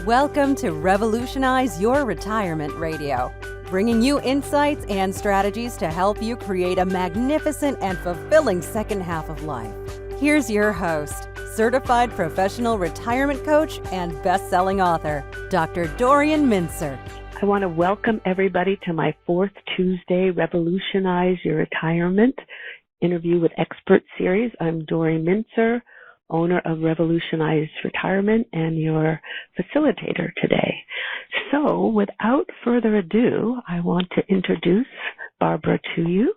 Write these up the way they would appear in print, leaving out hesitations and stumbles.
Welcome to Revolutionize Your Retirement Radio, bringing you insights and strategies to help you create a magnificent and fulfilling second half of life. Here's your host, certified professional retirement coach and best-selling author, Dr. Dorian Mintzer. I want to welcome everybody to my fourth Tuesday Revolutionize Your Retirement Interview with Expert series. I'm Dorian Mintzer, owner of Revolutionize Retirement and your facilitator today. So without further ado, I want to introduce Barbara to you.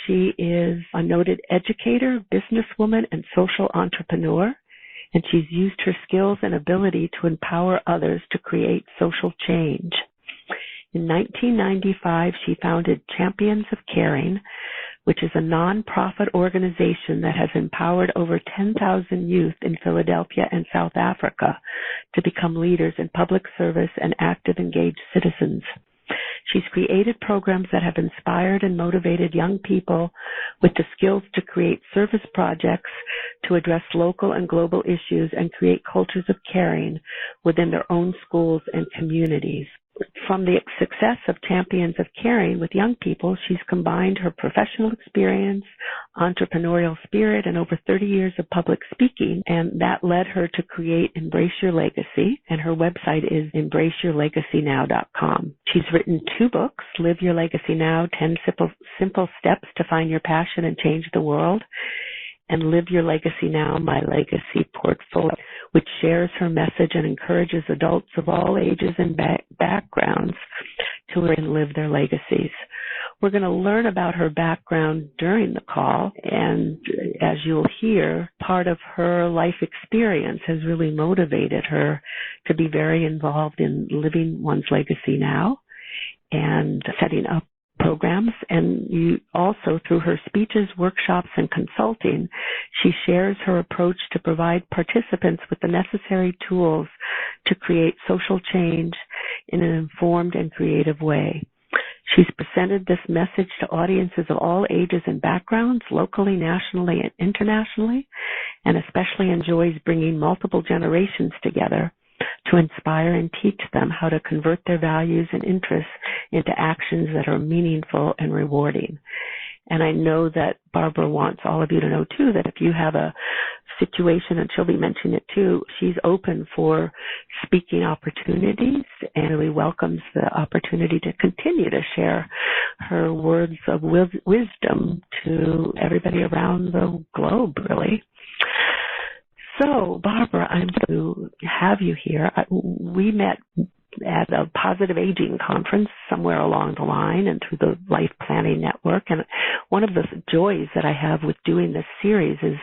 She is a noted educator, businesswoman, and social entrepreneur, and she's used her skills and ability to empower others to create social change. In 1995, she founded Champions of Caring, which is a nonprofit organization that has empowered over 10,000 youth in Philadelphia and South Africa to become leaders in public service and active, engaged citizens. She's created programs that have inspired and motivated young people with the skills to create service projects to address local and global issues and create cultures of caring within their own schools and communities. From the success of Champions of Caring with young people, she's combined her professional experience, entrepreneurial spirit, and over 30 years of public speaking, and that led her to create Embrace Your Legacy, and her website is embraceyourlegacynow.com. She's written 2 books, Live Your Legacy Now, 10 Simple Steps to Find Your Passion and Change the World, and Live Your Legacy Now, My Legacy Portfolio, which shares her message and encourages adults of all ages and backgrounds to live their legacies. We're going to learn about her background during the call, and as you'll hear, part of her life experience has really motivated her to be very involved in living one's legacy now and setting up programs. And you also, through her speeches, workshops, and consulting, she shares her approach to provide participants with the necessary tools to create social change in an informed and creative way. She's presented this message to audiences of all ages and backgrounds, locally, nationally, and internationally, and especially enjoys bringing multiple generations together to inspire and teach them how to convert their values and interests into actions that are meaningful and rewarding. And I know that Barbara wants all of you to know, too, that if you have a situation, and she'll be mentioning it, too, she's open for speaking opportunities and really welcomes the opportunity to continue to share her words of wisdom to everybody around the globe, really. So, Barbara, I'm going to have you here. We met at a positive aging conference somewhere along the line and through the Life Planning Network. And one of the joys that I have with doing this series is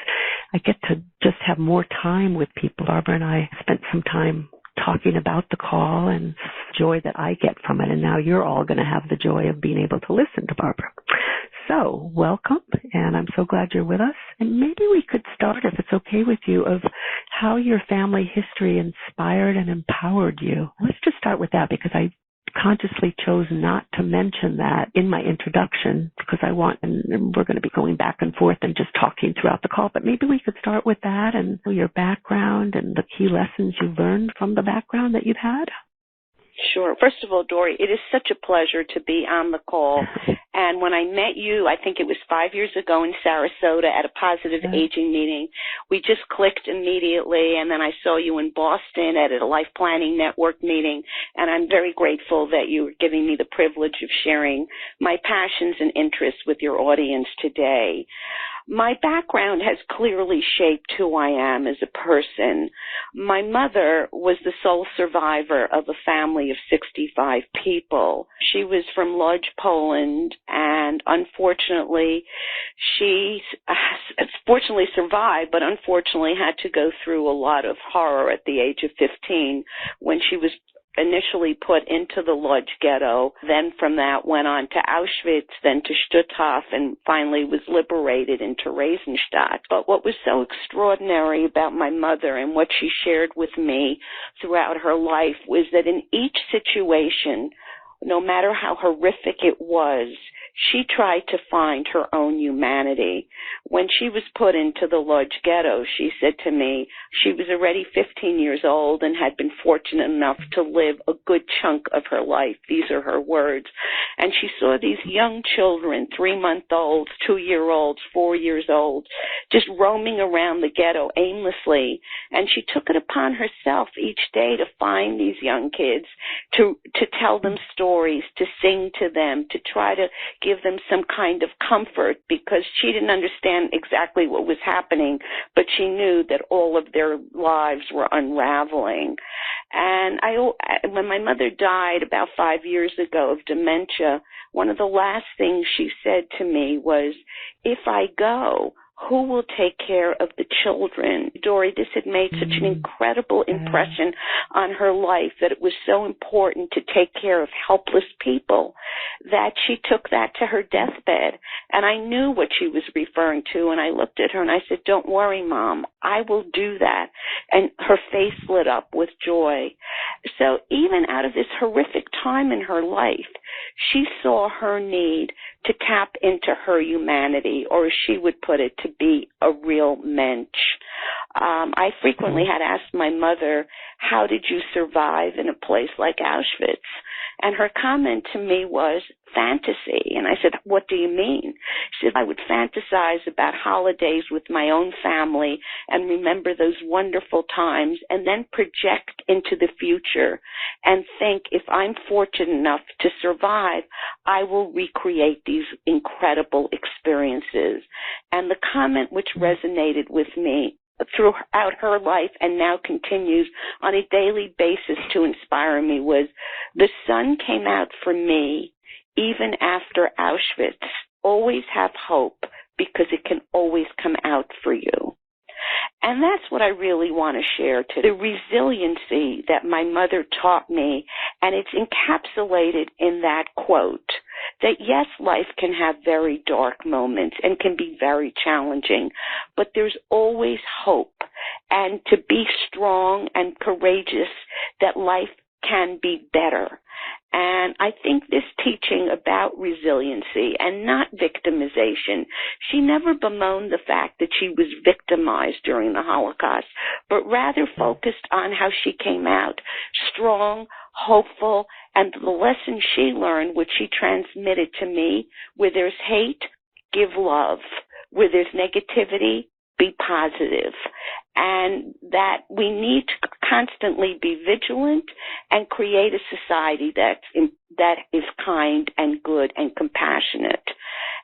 I get to just have more time with people. Barbara and I spent some time talking about the call and joy that I get from it. And now you're all going to have the joy of being able to listen to Barbara. So, welcome, and I'm so glad you're with us. And maybe we could start, if it's okay with you, of how your family history inspired and empowered you. Let's just start with that, because I consciously chose not to mention that in my introduction, because I want, and we're going to be going back and forth and just talking throughout the call, but maybe we could start with that and your background and the key lessons you learned from the background that you've had. Sure. First of all, Dory, it is such a pleasure to be on the call. And when I met you, I think it was 5 years ago in Sarasota at a positive aging meeting, we just clicked immediately. And then I saw you in Boston at a Life Planning Network meeting. And I'm very grateful that you were giving me the privilege of sharing my passions and interests with your audience today. My background has clearly shaped who I am as a person. My mother was the sole survivor of a family of 65 people. She was from Lodz, Poland, and unfortunately, she fortunately survived, but unfortunately had to go through a lot of horror at the age of 15 when she was initially put into the Lodz ghetto, then from that went on to Auschwitz, then to Stutthof, and finally was liberated into Theresienstadt. But what was so extraordinary about my mother and what she shared with me throughout her life was that in each situation no matter how horrific it was, she tried to find her own humanity. When she was put into the Lodz ghetto, she said to me, she was already 15 years old and had been fortunate enough to live a good chunk of her life. These are her words. And she saw these young children, 3-month-olds, 2-year-olds, 4 years old, just roaming around the ghetto aimlessly. And she took it upon herself each day to find these young kids, to tell them stories, to sing to them, to try to give them some kind of comfort, because she didn't understand exactly what was happening, but she knew that all of their lives were unraveling. And when my mother died about 5 years ago of dementia, one of the last things she said to me was, if I go, who will take care of the children? Dori, this had made such an incredible impression on her life, that it was so important to take care of helpless people, that she took that to her deathbed. And I knew what she was referring to, and I looked at her and I said, don't worry, Mom, I will do that. And her face lit up with joy. So even out of this horrific time in her life, she saw her need to tap into her humanity, or as she would put it, to be a real mensch. I frequently had asked my mother, how did you survive in a place like Auschwitz? And her comment to me was, fantasy. And I said, what do you mean? She said, I would fantasize about holidays with my own family and remember those wonderful times, and then project into the future and think, if I'm fortunate enough to survive, I will recreate these incredible experiences. And the comment which resonated with me throughout her life and now continues on a daily basis to inspire me was, the sun came out for me even after Auschwitz. Always have hope, because it can always come out for you. And that's what I really want to share today, the resiliency that my mother taught me, and it's encapsulated in that quote, that yes, life can have very dark moments and can be very challenging, but there's always hope, and to be strong and courageous, that life can be better. And I think this teaching about resiliency and not victimization, she never bemoaned the fact that she was victimized during the Holocaust, but rather focused on how she came out strong, hopeful, and the lessons she learned, which she transmitted to me: where there's hate, give love. Where there's negativity, be positive. And that we need to constantly be vigilant and create a society that is kind and good and compassionate.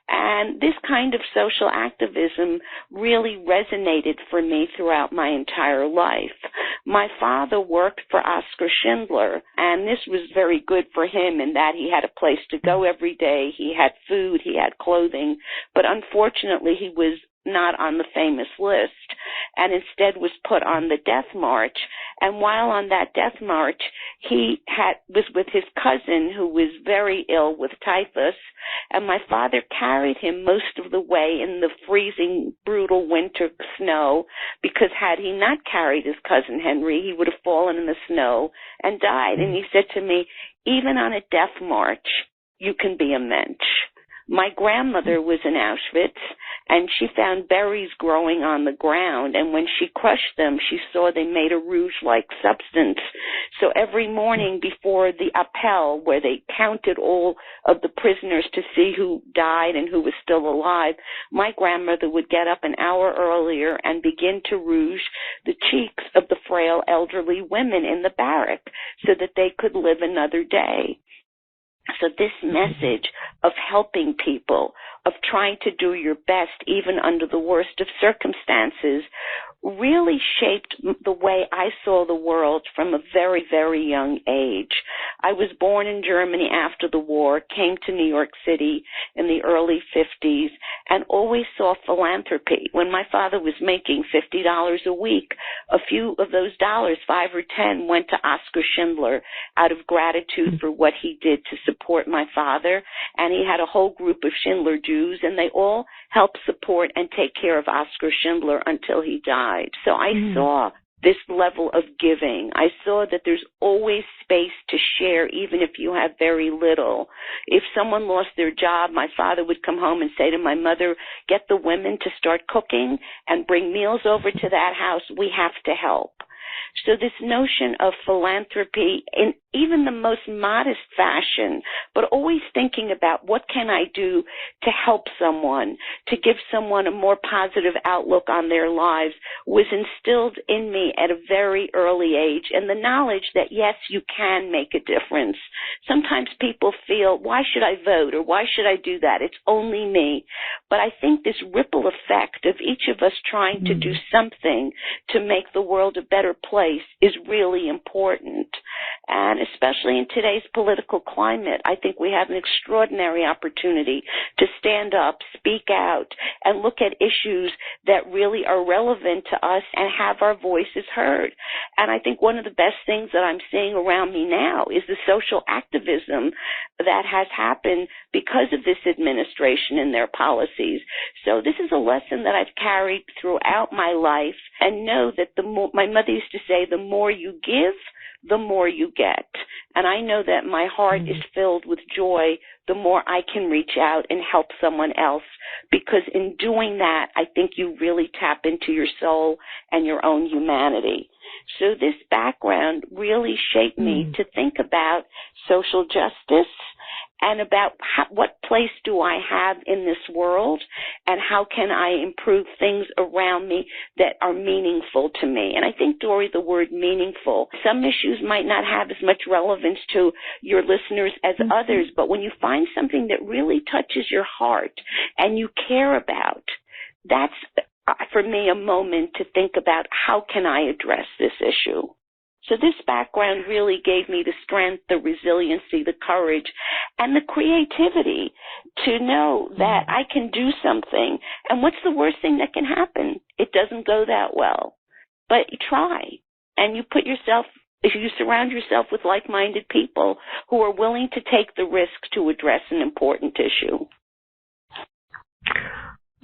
And this kind of social activism really resonated for me throughout my entire life. My father worked for Oskar Schindler, and this was very good for him in that he had a place to go every day, he had food, he had clothing, but unfortunately he was not on the famous list, and instead was put on the death march. And while on that death march, he was with his cousin, who was very ill with typhus, and my father carried him most of the way in the freezing, brutal winter snow, because had he not carried his cousin Henry, he would have fallen in the snow and died. And he said to me, even on a death march, you can be a mensch. My grandmother was in Auschwitz, and she found berries growing on the ground, and when she crushed them, she saw they made a rouge-like substance. So every morning before the appel, where they counted all of the prisoners to see who died and who was still alive, my grandmother would get up an hour earlier and begin to rouge the cheeks of the frail elderly women in the barrack so that they could live another day. So this message of helping people, of trying to do your best even under the worst of circumstances, really shaped the way I saw the world from a very, very young age. I was born in Germany after the war, came to New York City in the early 50s, and always saw philanthropy. When my father was making $50 a week, a few of those dollars, 5 or 10, went to Oskar Schindler out of gratitude for what he did to support my father. And he had a whole group of Schindler Jews, and they all helped support and take care of Oskar Schindler until he died. So I saw this level of giving. I saw that there's always space to share, even if you have very little. If someone lost their job, my father would come home and say to my mother, get the women to start cooking and bring meals over to that house. We have to help. So this notion of philanthropy in even the most modest fashion, but always thinking about what can I do to help someone, to give someone a more positive outlook on their lives, was instilled in me at a very early age. And the knowledge that, yes, you can make a difference. Sometimes people feel, why should I vote or why should I do that? It's only me. But I think this ripple effect of each of us trying to do something to make the world a better place is really important. And especially in today's political climate, I think we have an extraordinary opportunity to stand up, speak out, and look at issues that really are relevant to us and have our voices heard. And I think one of the best things that I'm seeing around me now is the social activism that has happened because of this administration and their policies. So this is a lesson that I've carried throughout my life, and know that my mother used to say, the more you give, the more you get. And I know that my heart is filled with joy the more I can reach out and help someone else, because in doing that, I think you really tap into your soul and your own humanity. So this background really shaped me to think about social justice and about what place do I have in this world, and how can I improve things around me that are meaningful to me. And I think, Dori, the word meaningful, some issues might not have as much relevance to your listeners as others, but when you find something that really touches your heart and you care about, that's, for me, a moment to think about how can I address this issue. So this background really gave me the strength, the resiliency, the courage, and the creativity to know that I can do something. And what's the worst thing that can happen? It doesn't go that well. But you try, and you put yourself, if you surround yourself with like-minded people who are willing to take the risk to address an important issue.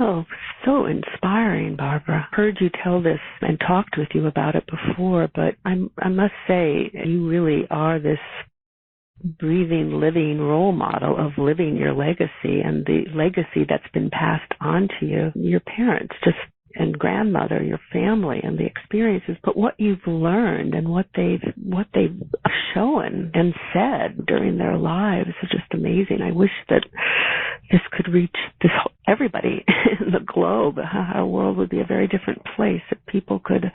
Oh, so inspiring, Barbara. I heard you tell this and talked with you about it before, but I must say you really are this breathing, living role model of living your legacy, and the legacy that's been passed on to you, your parents, and grandmother, your family, and the experiences, but what you've learned and what they've shown and said during their lives is just amazing. I wish that this could reach everybody in the globe. Our world would be a very different place if people could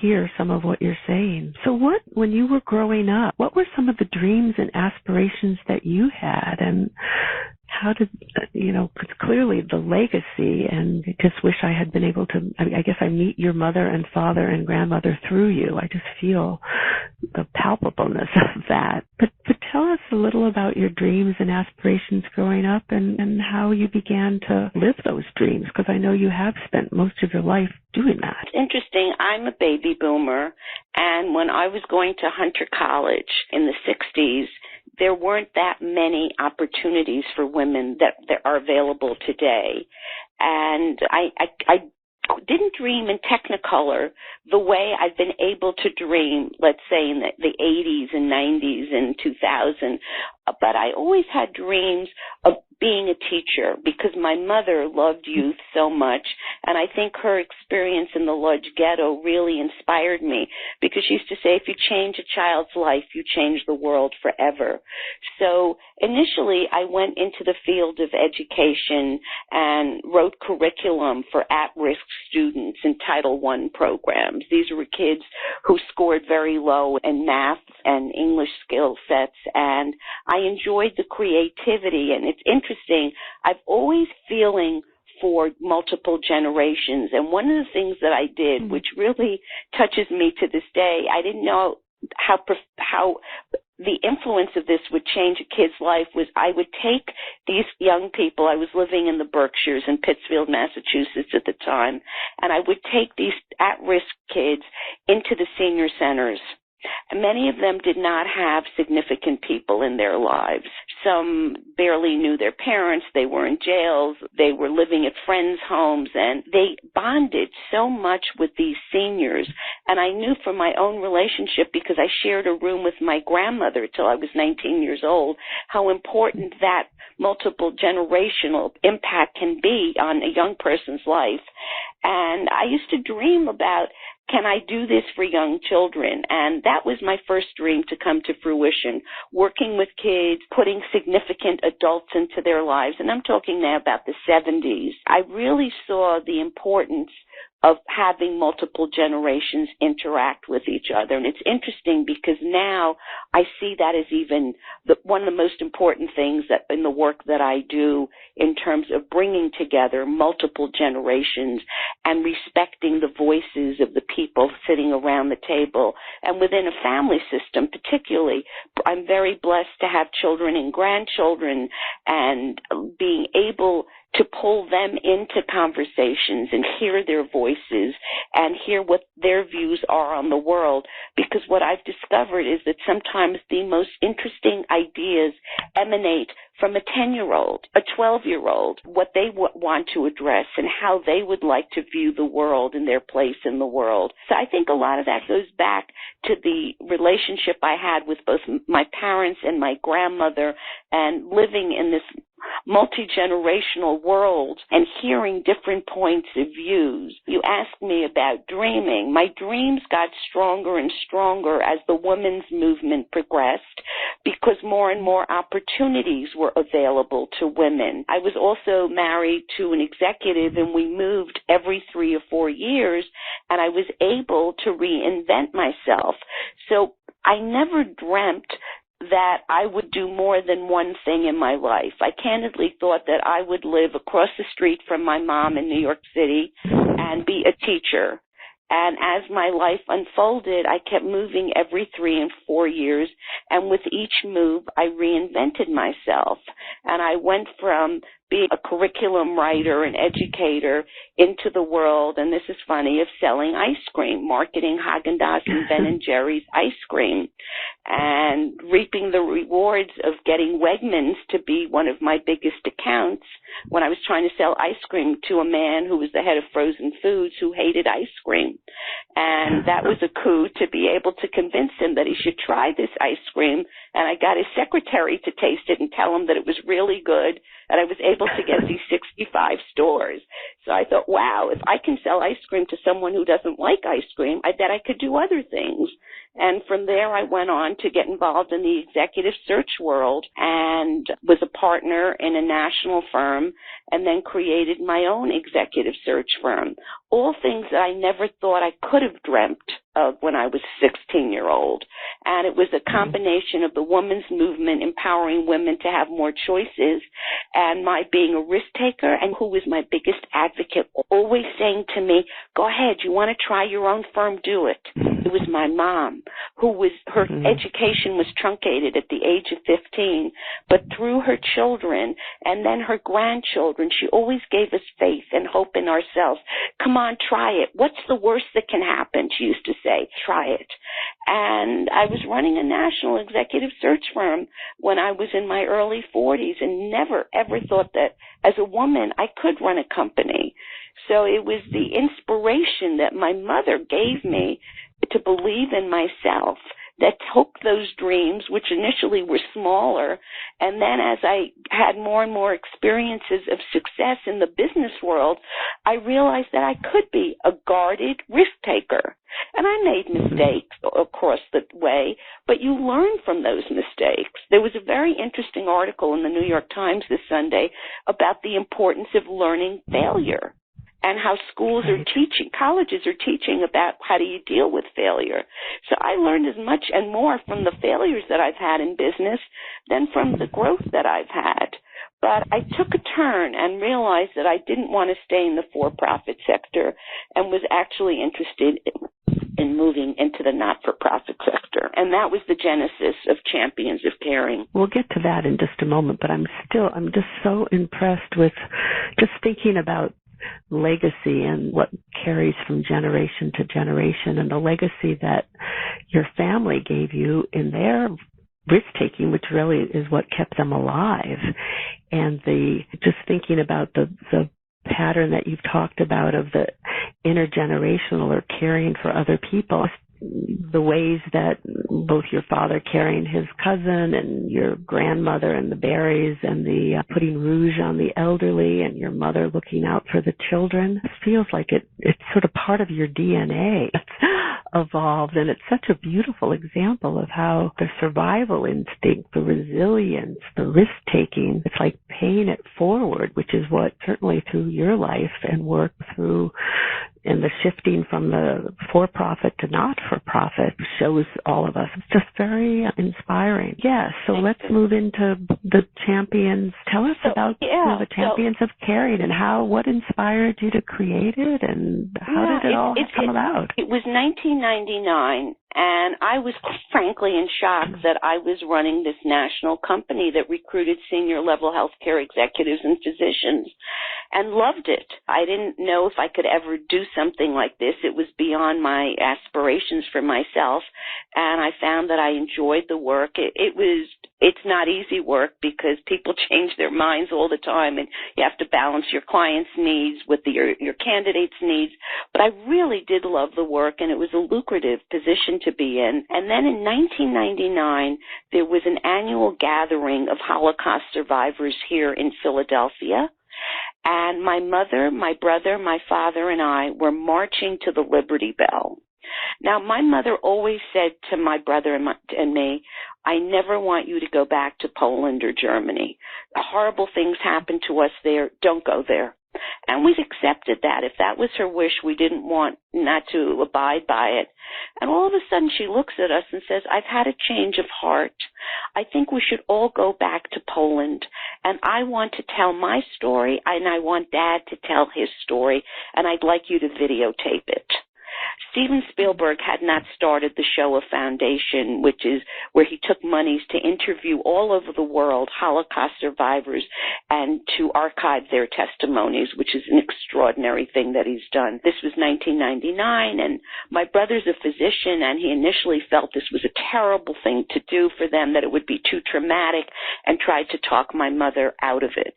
hear some of what you're saying. So when you were growing up, what were some of the dreams and aspirations that you had, and how did, because clearly the legacy, and I just wish I had been able to, I guess I meet your mother and father and grandmother through you. I just feel the palpableness of that. But tell us a little about your dreams and aspirations growing up, and how you began to live those dreams, because I know you have spent most of your life doing that. It's interesting. I'm a baby boomer, and when I was going to Hunter College in the 60s, there weren't that many opportunities for women that are available today. And I didn't dream in Technicolor the way I've been able to dream, let's say, in the 80s and 90s and 2000. But I always had dreams of being a teacher, because my mother loved youth so much, and I think her experience in the Lodge Ghetto really inspired me, because she used to say, if you change a child's life, you change the world forever. So initially I went into the field of education and wrote curriculum for at-risk students in Title I programs. These were kids who scored very low in math and English skill sets, and I enjoyed the creativity. And it's interesting, I've always feeling for multiple generations. And one of the things that I did, which really touches me to this day, I didn't know how the influence of this would change a kid's life, was I would take these young people, I was living in the Berkshires in Pittsfield, Massachusetts at the time, and I would take these at-risk kids into the senior centers. Many of them did not have significant people in their lives. Some barely knew their parents. They were in jails. They were living at friends' homes, and they bonded so much with these seniors. And I knew from my own relationship, because I shared a room with my grandmother till I was 19 years old, how important that multiple generational impact can be on a young person's life. And I used to dream about, can I do this for young children? And that was my first dream to come to fruition, working with kids, putting significant adults into their lives. And I'm talking now about the 70s. I really saw the importance of having multiple generations interact with each other. And it's interesting because now I see that as even one of the most important things that in the work that I do in terms of bringing together multiple generations and respecting the voices of the people sitting around the table. And within a family system particularly, I'm very blessed to have children and grandchildren, and being able to pull them into conversations and hear their voices and hear what their views are on the world. Because what I've discovered is that sometimes the most interesting ideas emanate from a 10-year-old, a 12-year-old, what they want to address and how they would like to view the world and their place in the world. So I think a lot of that goes back to the relationship I had with both my parents and my grandmother, and living in this multi-generational world and hearing different points of views. You asked me about dreaming. My dreams got stronger and stronger as the women's movement progressed, because more and more opportunities were available to women. I was also married to an executive, and we moved every 3 or 4 years, and I was able to reinvent myself. So I never dreamt that I would do more than one thing in my life. I candidly thought that I would live across the street from my mom in New York City and be a teacher. And as my life unfolded, I kept moving every 3 and 4 years, and with each move, I reinvented myself. And I went from being a curriculum writer and educator into the world, and this is funny, of selling ice cream, marketing Haagen-Dazs and Ben & Jerry's ice cream, and reaping the rewards of getting Wegmans to be one of my biggest accounts when I was trying to sell ice cream to a man who was the head of frozen foods who hated ice cream. And that was a coup to be able to convince him that he should try this ice cream. And I got his secretary to taste it and tell him that it was really good. And I was able to get these 65 stores. So I thought, wow, if I can sell ice cream to someone who doesn't like ice cream, I bet I could do other things. And from there, I went on to get involved in the executive search world and was a partner in a national firm, and then created my own executive search firm. All things that I never thought I could have dreamt of when I was a 16-year-old. And it was a combination of the women's movement empowering women to have more choices, and my being a risk taker, and who was my biggest advocate, always saying to me, go ahead, you want to try your own firm, do it. It was my mom, her education was truncated at the age of 15, but through her children and then her grandchildren, she always gave us faith and hope in ourselves. Come on, try it. What's the worst that can happen? She used to say, try it. And I was running a national executive search firm when I was in my early 40s, and never, ever thought that as a woman I could run a company. So it was the inspiration that my mother gave me to believe in myself that took those dreams, which initially were smaller, and then as I had more and more experiences of success in the business world, I realized that I could be a guarded risk taker. And I made mistakes across the way, but you learn from those mistakes. There was a very interesting article in the New York Times this Sunday about the importance of learning failure, and how schools are teaching, colleges are teaching about how do you deal with failure. So I learned as much and more from the failures that I've had in business than from the growth that I've had. But I took a turn and realized that I didn't want to stay in the for-profit sector, and was actually interested in moving into the not-for-profit sector. And that was the genesis of Champions of Caring. We'll get to that in just a moment, but I'm just so impressed with just thinking about legacy and what carries from generation to generation, and the legacy that your family gave you in their risk-taking, which really is what kept them alive. And just thinking about the pattern that you've talked about of the intergenerational or caring for other people, the ways that both your father carrying his cousin and your grandmother and the berries and the putting rouge on the elderly and your mother looking out for the children, it feels like it's sort of part of your DNA evolved, and it's such a beautiful example of how the survival instinct, the resilience, the risk-taking, it's like paying it forward, which is what certainly through your life and work through and the shifting from the for-profit to not-for-profit shows all of us. It's just very inspiring. Yes, so let's move into the champions. Tell us about the champions of caring and what inspired you to create it, and how did it all come about? It was 1999, and I was frankly in shock that I was running this national company that recruited senior-level healthcare executives and physicians, and loved it. I didn't know if I could ever do something like this. It was beyond my aspirations for myself, and I found that I enjoyed the work. It's not easy work because people change their minds all the time, and you have to balance your clients' needs with your candidates' needs. But I really did love the work, and it was a lucrative position to be in. And then in 1999, there was an annual gathering of Holocaust survivors here in Philadelphia. And my mother, my brother, my father, and I were marching to the Liberty Bell. Now, my mother always said to my brother and me, I never want you to go back to Poland or Germany. Horrible things happen to us there. Don't go there. And we accepted that. If that was her wish, we didn't want not to abide by it. And all of a sudden she looks at us and says, I've had a change of heart. I think we should all go back to Poland. And I want to tell my story, and I want Dad to tell his story, and I'd like you to videotape it. Steven Spielberg had not started the Shoah Foundation, which is where he took monies to interview all over the world Holocaust survivors and to archive their testimonies, which is an extraordinary thing that he's done. This was 1999, and my brother's a physician, and he initially felt this was a terrible thing to do for them, that it would be too traumatic, and tried to talk my mother out of it.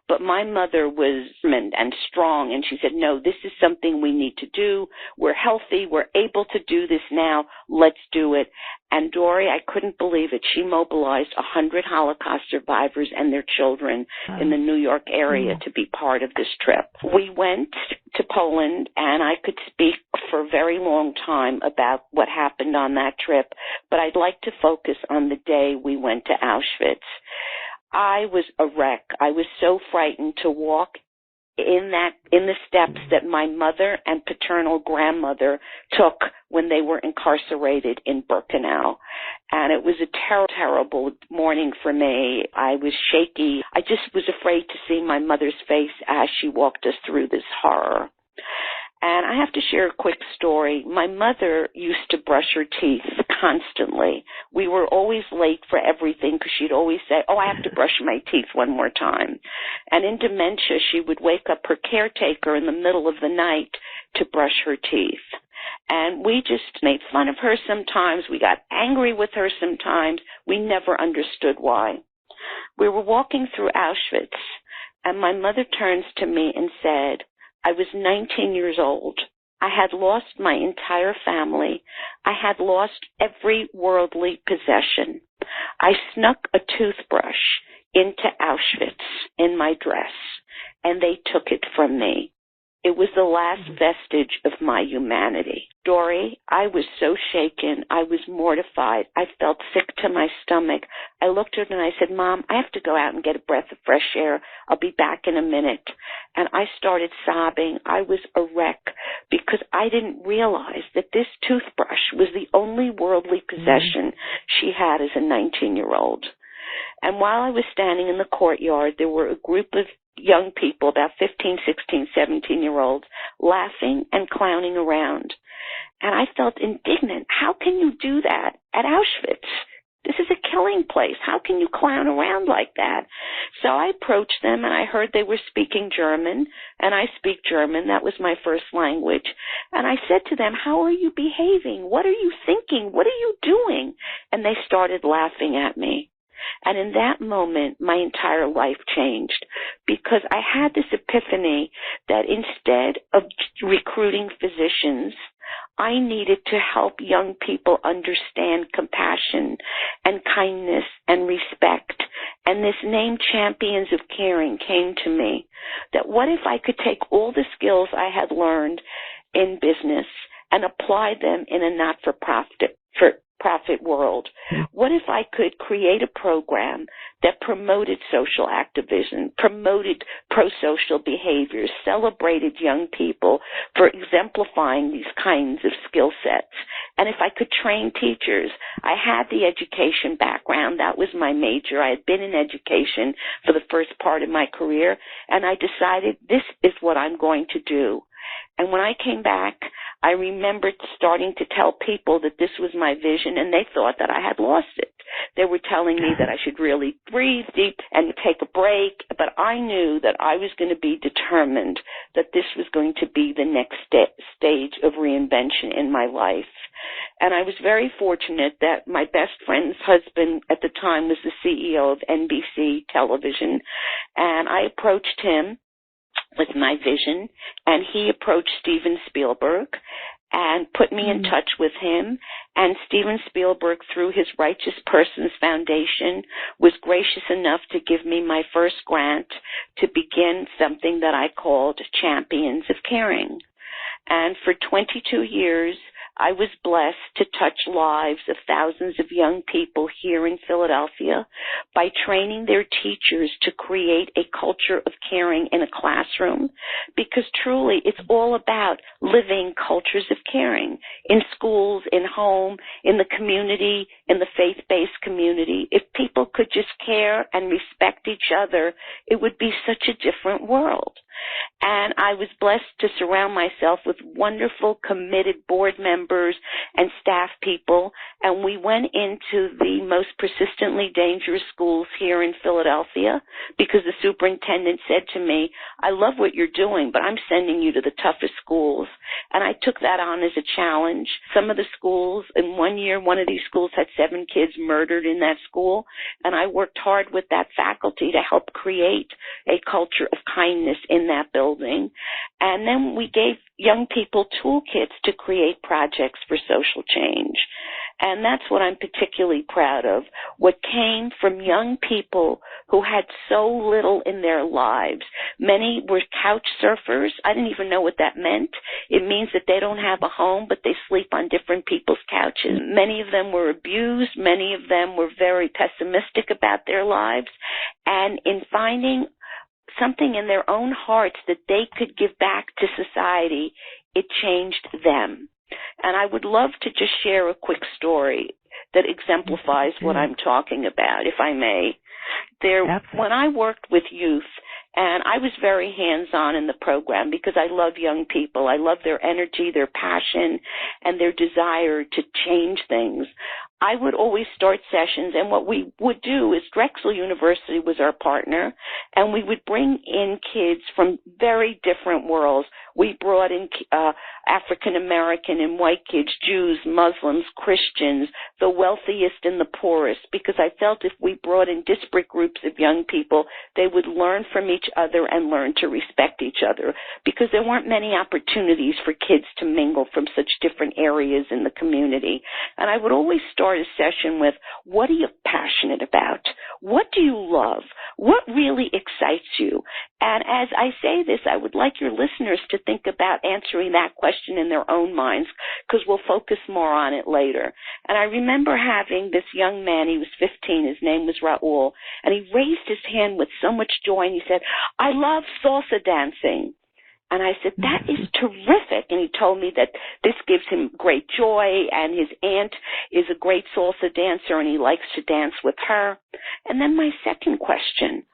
But my mother was and strong, and she said, no, this is something we need to do. We're healthy. We're able to do this now. Let's do it. And Dory, I couldn't believe it. She mobilized 100 Holocaust survivors and their children in the New York area to be part of this trip. We went to Poland, and I could speak for a very long time about what happened on that trip, but I'd like to focus on the day we went to Auschwitz. I was a wreck. I was so frightened to walk in the steps that my mother and paternal grandmother took when they were incarcerated in Birkenau. And it was a terrible morning for me. I was shaky. I just was afraid to see my mother's face as she walked us through this horror. And I have to share a quick story. My mother used to brush her teeth constantly. We were always late for everything because she'd always say, oh, I have to brush my teeth one more time. And in dementia, she would wake up her caretaker in the middle of the night to brush her teeth. And we just made fun of her sometimes. We got angry with her sometimes. We never understood why. We were walking through Auschwitz, and my mother turns to me and said, I was 19 years old. I had lost my entire family. I had lost every worldly possession. I snuck a toothbrush into Auschwitz in my dress, and they took it from me. It was the last vestige of my humanity. Dory, I was so shaken. I was mortified. I felt sick to my stomach. I looked at her and I said, Mom, I have to go out and get a breath of fresh air. I'll be back in a minute. And I started sobbing. I was a wreck because I didn't realize that this toothbrush was the only worldly possession she had as a 19-year-old. And while I was standing in the courtyard, there were a group of young people, about 15, 16, 17-year-olds, laughing and clowning around. And I felt indignant. How can you do that at Auschwitz? This is a killing place. How can you clown around like that? So I approached them, and I heard they were speaking German, and I speak German. That was my first language. And I said to them, how are you behaving? What are you thinking? What are you doing? And they started laughing at me. And in that moment, my entire life changed, because I had this epiphany that instead of recruiting physicians, I needed to help young people understand compassion and kindness and respect. And this name, Champions of Caring, came to me, that what if I could take all the skills I had learned in business and apply them in a not-for-profit world? What if I could create a program that promoted social activism, promoted pro-social behaviors, celebrated young people for exemplifying these kinds of skill sets? And if I could train teachers, I had the education background. That was my major. I had been in education for the first part of my career, and I decided this is what I'm going to do. And when I came back, I remembered starting to tell people that this was my vision, and they thought that I had lost it. They were telling me that I should really breathe deep and take a break, but I knew that I was going to be determined that this was going to be the next stage of reinvention in my life. And I was very fortunate that my best friend's husband at the time was the CEO of NBC Television, and I approached him with my vision, and he approached Steven Spielberg and put me in touch with him. And Steven Spielberg, through his Righteous Persons Foundation, was gracious enough to give me my first grant to begin something that I called Champions of Caring. And for 22 years, I was blessed to touch lives of thousands of young people here in Philadelphia by training their teachers to create a culture of caring in a classroom, because truly it's all about living cultures of caring in schools, in home, in the community, in the faith-based community. If people could just care and respect each other, it would be such a different world. And I was blessed to surround myself with wonderful, committed board members and staff people, and we went into the most persistently dangerous schools here in Philadelphia, because the superintendent said to me, I love what you're doing, but I'm sending you to the toughest schools. And I took that on as a challenge. Some of the schools, in 1 year, one of these schools had 7 kids murdered in that school, and I worked hard with that faculty to help create a culture of kindness in that building. And then we gave young people toolkits to create projects for social change. And that's what I'm particularly proud of. What came from young people who had so little in their lives. Many were couch surfers. I didn't even know what that meant. It means that they don't have a home, but they sleep on different people's couches. Many of them were abused. Many of them were very pessimistic about their lives. And in finding something in their own hearts that they could give back to society, it changed them. And I would love to just share a quick story that exemplifies what I'm talking about, if I may. When I worked with youth, and I was very hands-on in the program because I love young people. I love their energy, their passion, and their desire to change things. I would always start sessions, and what we would do is Drexel University was our partner, and we would bring in kids from very different worlds. We brought in African-American and white kids, Jews, Muslims, Christians, the wealthiest and the poorest, because I felt if we brought in disparate groups of young people, they would learn from each other and learn to respect each other, because there weren't many opportunities for kids to mingle from such different areas in the community. And I would always start a session with, what are you passionate about? What do you love? What really excites you? And as I say this, I would like your listeners to think about answering that question in their own minds, because we'll focus more on it later. And I remember having this young man, he was 15, his name was Raul, and he raised his hand with so much joy, and he said, I love salsa dancing. And I said, that is terrific. And he told me that this gives him great joy, and his aunt is a great salsa dancer, and he likes to dance with her. And then my second question,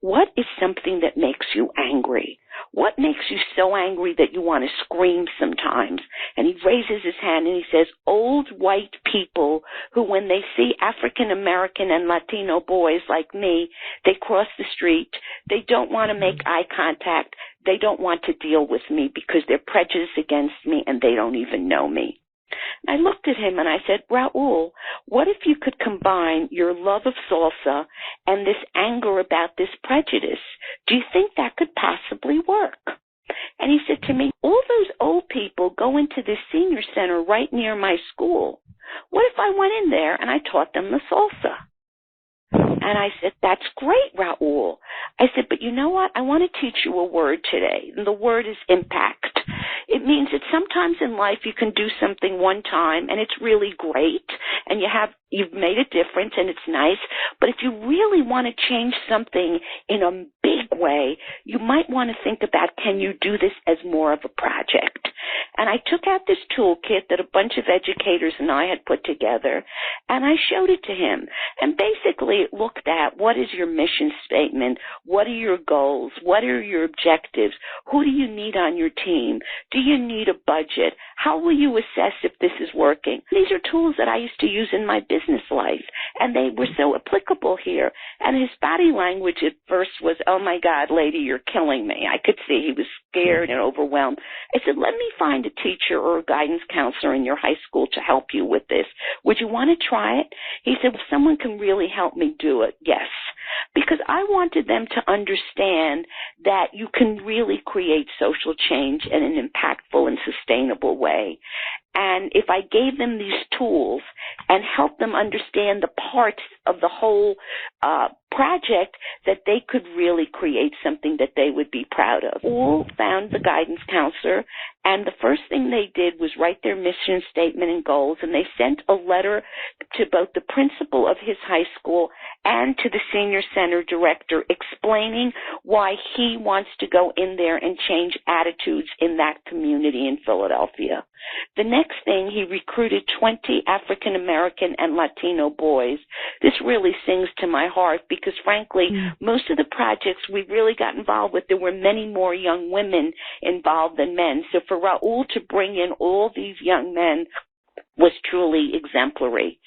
what is something that makes you angry? What makes you so angry that you want to scream sometimes? And he raises his hand and he says, old white people who, when they see African American and Latino boys like me, they cross the street. They don't want to make eye contact. They don't want to deal with me because they're prejudiced against me and they don't even know me. I looked at him and I said, Raul, what if you could combine your love of salsa and this anger about this prejudice? Do you think that could possibly work? And he said to me, all those old people go into this senior center right near my school. What if I went in there and I taught them the salsa? And I said, that's great, Raul. I said, but you know what? I want to teach you a word today, and the word is impact. It means that sometimes in life you can do something one time and it's really great and you've made a difference and it's nice, but if you really want to change something in a big way, you might want to think about, can you do this as more of a project? And I took out this toolkit that a bunch of educators and I had put together, and I showed it to him. And basically it looked at, what is your mission statement? What are your goals? What are your objectives? Who do you need on your team? Do you need a budget? How will you assess if this is working? These are tools that I used to use in my business life, and they were so applicable here. And his body language at first was, oh my God, lady, you're killing me. I could see he was scared and overwhelmed. I said, let me find a teacher or a guidance counselor in your high school to help you with this. Would you want to try it? He said, well, someone can really help me do it. Yes. Because I wanted them to understand that you can really create social change in an impactful and sustainable way. And if I gave them these tools and helped them understand the parts of the whole project, that they could really create something that they would be proud of. All found the guidance counselor, and the first thing they did was write their mission statement and goals, and they sent a letter to both the principal of his high school and to the senior center director explaining why he wants to go in there and change attitudes in that community in Philadelphia. The next thing, he recruited 20 African American and Latino boys. This really sings to my heart because, frankly, most of the projects we really got involved with, there were many more young women involved than men. So for Raul to bring in all these young men was truly exemplary.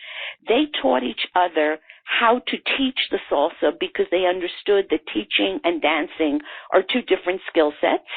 They taught each other how to teach the salsa because they understood that teaching and dancing are two different skill sets.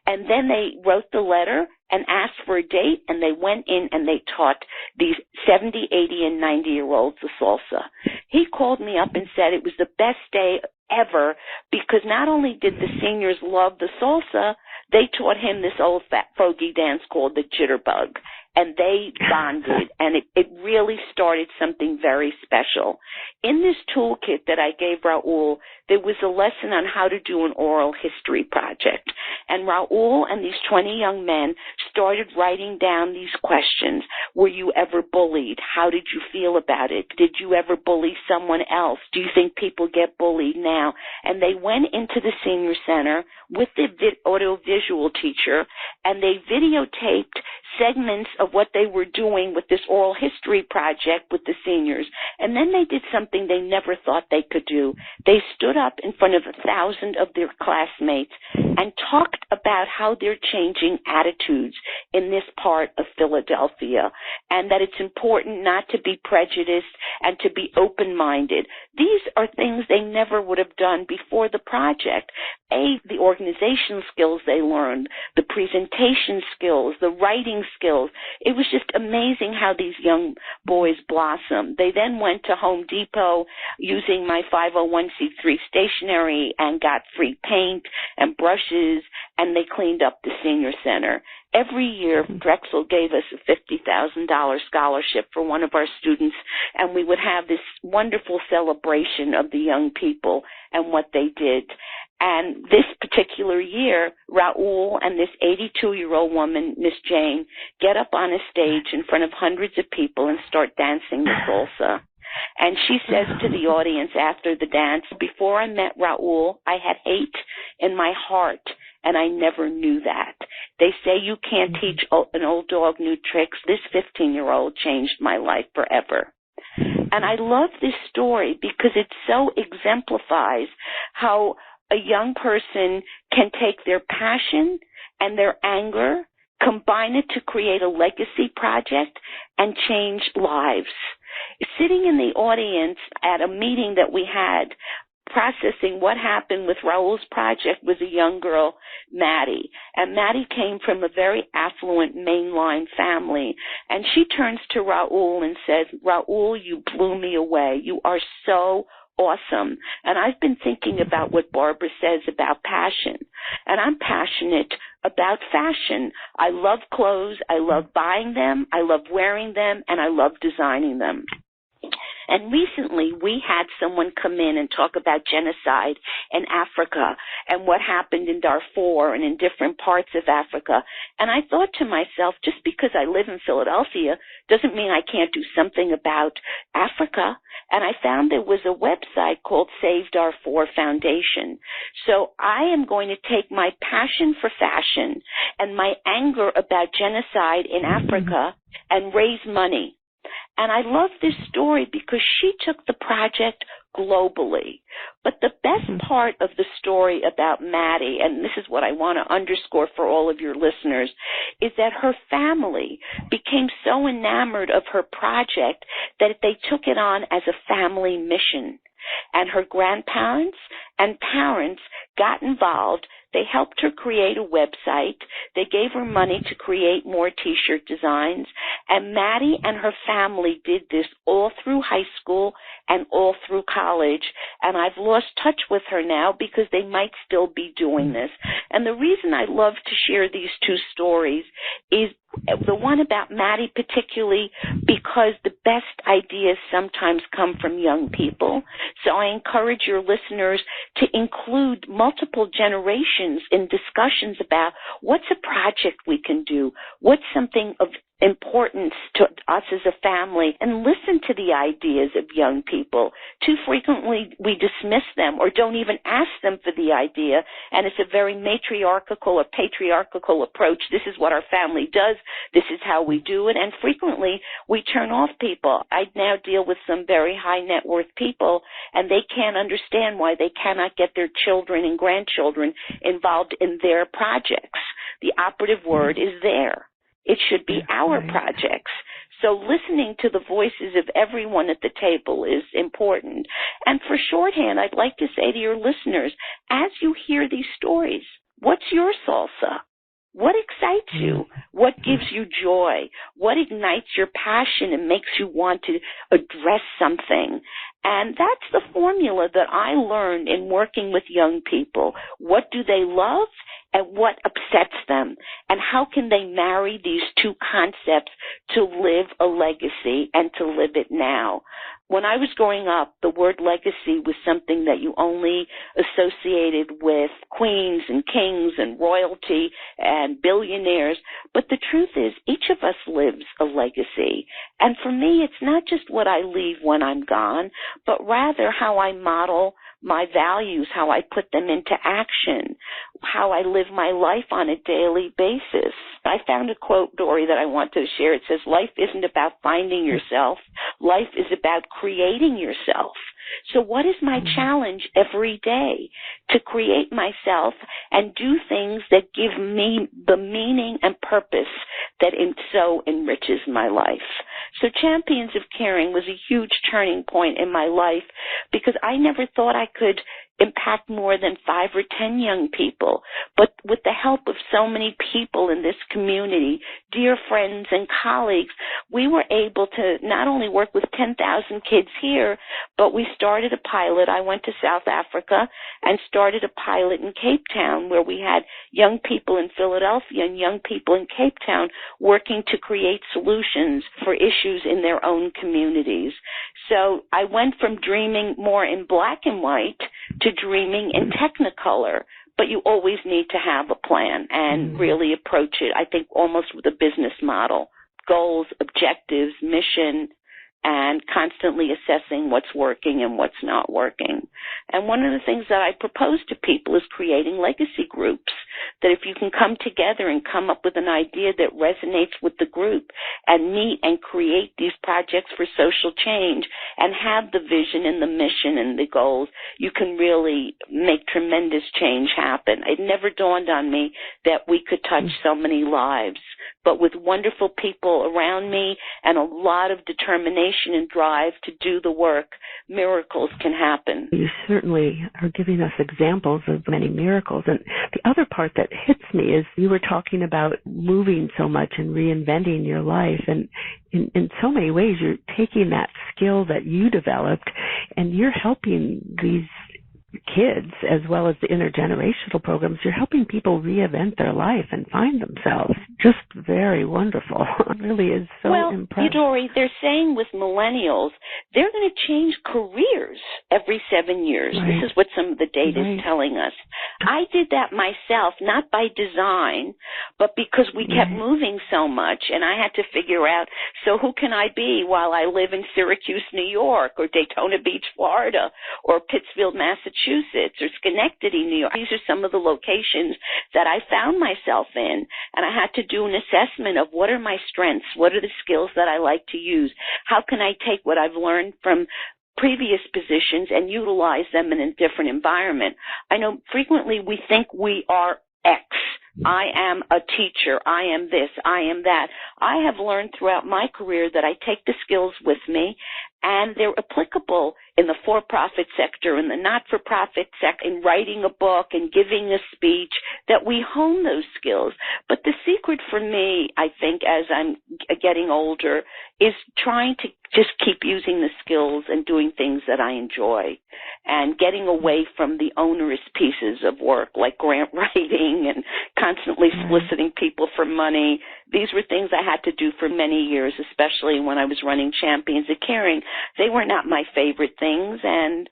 And then they wrote the letter and asked for a date, and they went in and they taught these 70, 80, and 90-year-olds the salsa. He called me up and said it was the best day ever because not only did the seniors love the salsa, they taught him this old fat fogey dance called the jitterbug. And they bonded, and it really started something very special. In this toolkit that I gave Raul, there was a lesson on how to do an oral history project. And Raul and these 20 young men started writing down these questions. Were you ever bullied? How did you feel about it? Did you ever bully someone else? Do you think people get bullied now? And they went into the senior center with the audiovisual teacher, and they videotaped segments of what they were doing with this oral history project with the seniors. And then they did something they never thought they could do. They stood up in front of 1,000 of their classmates and talked about how they're changing attitudes in this part of Philadelphia, and that it's important not to be prejudiced and to be open-minded. These are things they never would have done before the project. The organization skills they learned, the presentation skills, the writing skills. It was just amazing how these young boys blossomed. They then went to Home Depot using my 501c3 stationery and got free paint and brushes, and they cleaned up the senior center. Every year, Drexel gave us a $50,000 scholarship for one of our students, and we would have this wonderful celebration of the young people and what they did. And this particular year, Raul and this 82-year-old woman, Miss Jane, get up on a stage in front of hundreds of people and start dancing the salsa. And she says to the audience after the dance, before I met Raul, I had hate in my heart, and I never knew that. They say you can't teach an old dog new tricks. This 15-year-old changed my life forever. And I love this story because it so exemplifies how a young person can take their passion and their anger, combine it to create a legacy project, and change lives. Sitting in the audience at a meeting that we had, processing what happened with Raul's project, was a young girl, Maddie. And Maddie came from a very affluent mainline family. And she turns to Raul and says, "Raul, you blew me away. You are so awesome." And I've been thinking about what Barbara says about passion. And I'm passionate about fashion. I love clothes. I love buying them. I love wearing them. And I love designing them. And recently, we had someone come in and talk about genocide in Africa and what happened in Darfur and in different parts of Africa. And I thought to myself, just because I live in Philadelphia doesn't mean I can't do something about Africa. And I found there was a website called Save Darfur Foundation. So I am going to take my passion for fashion and my anger about genocide in Africa and raise money. And I love this story because she took the project globally. But the best part of the story about Maddie, and this is what I want to underscore for all of your listeners, is that her family became so enamored of her project that they took it on as a family mission. And her grandparents and parents got involved. They helped her create a website. They gave her money to create more T-shirt designs. And Maddie and her family did this all through high school and all through college. And I've lost touch with her now because they might still be doing this. And the reason I love to share these two stories is the one about Maddie particularly because the best ideas sometimes come from young people. So I encourage your listeners to include multiple generations in discussions about what's a project we can do, what's something of importance to us as a family, and listen to the ideas of young people. Too frequently we dismiss them or don't even ask them for the idea, and it's a very matriarchal or patriarchal approach. This is what our family does. This is how we do it, and frequently we turn off people. I now deal with some very high net worth people, and they can't understand why they cannot get their children and grandchildren involved in their projects. The operative word is there. It should be our projects. So listening to the voices of everyone at the table is important. And for shorthand, I'd like to say to your listeners, as you hear these stories, what's your salsa? What excites you? What gives you joy? What ignites your passion and makes you want to address something? And that's the formula that I learned in working with young people. What do they love and what upsets them? And how can they marry these two concepts to live a legacy and to live it now? When I was growing up, the word legacy was something that you only associated with queens and kings and royalty and billionaires. But the truth is, each of us lives a legacy. And for me, it's not just what I leave when I'm gone, but rather how I model my values, how I put them into action, how I live my life on a daily basis. I found a quote, Dori, that I want to share. It says, life isn't about finding yourself. Life is about creating yourself. So what is my challenge every day? To create myself and do things that give me the meaning and purpose that so enriches my life. So Champions of Caring was a huge turning point in my life because I never thought I could impact more than 5 or 10 young people. But with the help of so many people in this community, dear friends and colleagues, we were able to not only work with 10,000 kids here, but we started a pilot. I went to South Africa and started a pilot in Cape Town where we had young people in Philadelphia and young people in Cape Town working to create solutions for issues in their own communities. So I went from dreaming more in black and white to dreaming in Technicolor, but you always need to have a plan and really approach it, I think, almost with a business model. Goals, objectives, mission, and constantly assessing what's working and what's not working. And one of the things that I propose to people is creating legacy groups, that if you can come together and come up with an idea that resonates with the group and meet and create these projects for social change and have the vision and the mission and the goals, you can really make tremendous change happen. It never dawned on me that we could touch so many lives, but with wonderful people around me and a lot of determination and drive to do the work, miracles can happen. You certainly are giving us examples of many miracles. And the other part that hits me is you were talking about moving so much and reinventing your life. And in so many ways, you're taking that skill that you developed and you're helping these kids as well as the intergenerational programs. You're helping people reinvent their life and find themselves. Just very wonderful. It really is so impressive. Dori, they're saying with millennials, they're going to change careers every 7 years. Right. This is what some of the data is telling us. I did that myself, not by design, but because we kept moving so much, and I had to figure out, so who can I be while I live in Syracuse, New York, or Daytona Beach, Florida, or Pittsfield, Massachusetts, or Schenectady, New York. These are some of the locations that I found myself in, and I had to do an assessment of what are my strengths, what are the skills that I like to use, how can I take what I've learned from previous positions and utilize them in a different environment. I know frequently we think we are X. I am a teacher. I am this. I am that. I have learned throughout my career that I take the skills with me, and they're applicable in the for-profit sector, in the not-for-profit sector, in writing a book and giving a speech, that we hone those skills. But the secret for me, I think, as I'm getting older, is trying to just keep using the skills and doing things that I enjoy and getting away from the onerous pieces of work like grant writing and constantly soliciting people for money. These were things I had to do for many years, especially when I was running Champions of Caring. They were not my favorite things,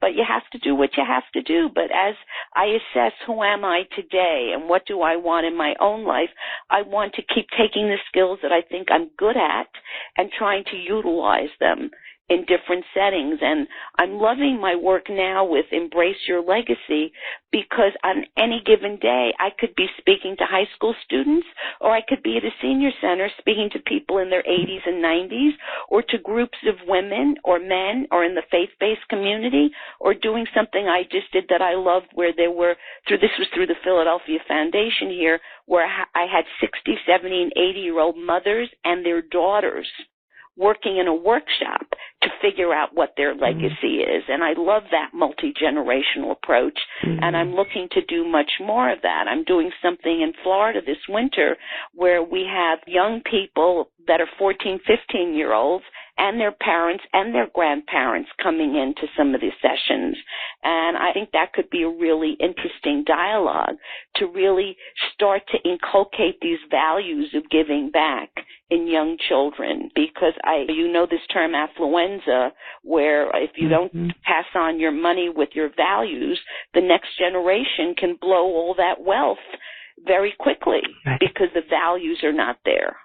but you have to do what you have to do. But as I assess who am I today and what do I want in my own life, I want to keep taking the skills that I think I'm good at and trying to utilize them in different settings. And I'm loving my work now with Embrace Your Legacy, because on any given day I could be speaking to high school students, or I could be at a senior center speaking to people in their 80s and 90s, or to groups of women or men, or in the faith-based community, or doing something I just did that I loved, where there were, this was through the Philadelphia Foundation here, where I had 60, 70, and 80-year-old mothers and their daughters working in a workshop to figure out what their legacy is. And I love that multi-generational approach, and I'm looking to do much more of that. I'm doing something in Florida this winter where we have young people that are 14, 15-year-olds and their parents and their grandparents coming into some of these sessions. And I think that could be a really interesting dialogue to really start to inculcate these values of giving back in young children, because you know this term affluenza, where if you don't pass on your money with your values, the next generation can blow all that wealth very quickly because the values are not there.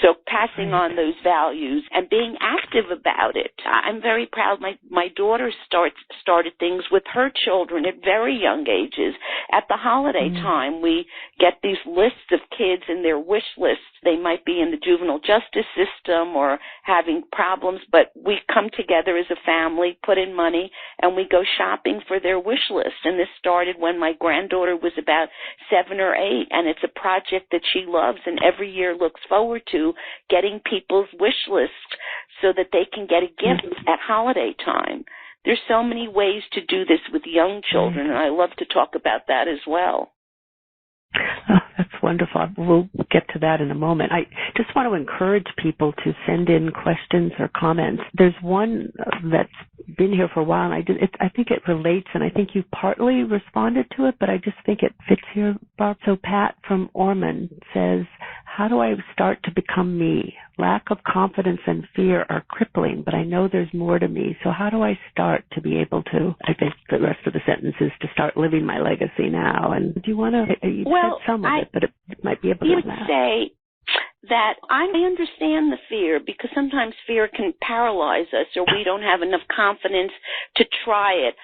So passing on those values and being active about it. I'm very proud. My daughter started things with her children at very young ages. At the holiday time, we get these lists of kids and their wish lists. They might be in the juvenile justice system or having problems, but we come together as a family, put in money, and we go shopping for their wish list. And this started when my granddaughter was about 7 or 8, and it's a project that she loves and every year looks forward to, getting people's wish lists so that they can get a gift at holiday time. There's so many ways to do this with young children, and I love to talk about that as well. Oh, that's wonderful. We'll get to that in a moment. I just want to encourage people to send in questions or comments. There's one that's been here for a while, and I think it relates, and I think you partly responded to it, but I just think it fits here, Barb. So Pat from Ormond says, how do I start to become me? Lack of confidence and fear are crippling, but I know there's more to me. So how do I start to be able to, I think the rest of the sentence is to start living my legacy now. And do you want to, you said some of it, but it might be able to. You would say that I understand the fear, because sometimes fear can paralyze us, or we don't have enough confidence to try it.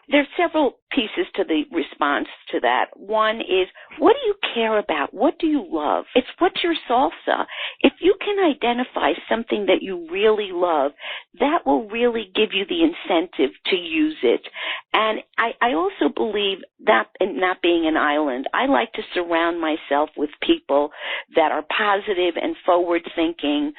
There's several pieces to the response to that. One is, what do you care about? What do you love? It's what's your salsa. If you can identify something that you really love, that will really give you the incentive to use it. And I also believe that in not being an island, I like to surround myself with people that are positive and forward-thinking.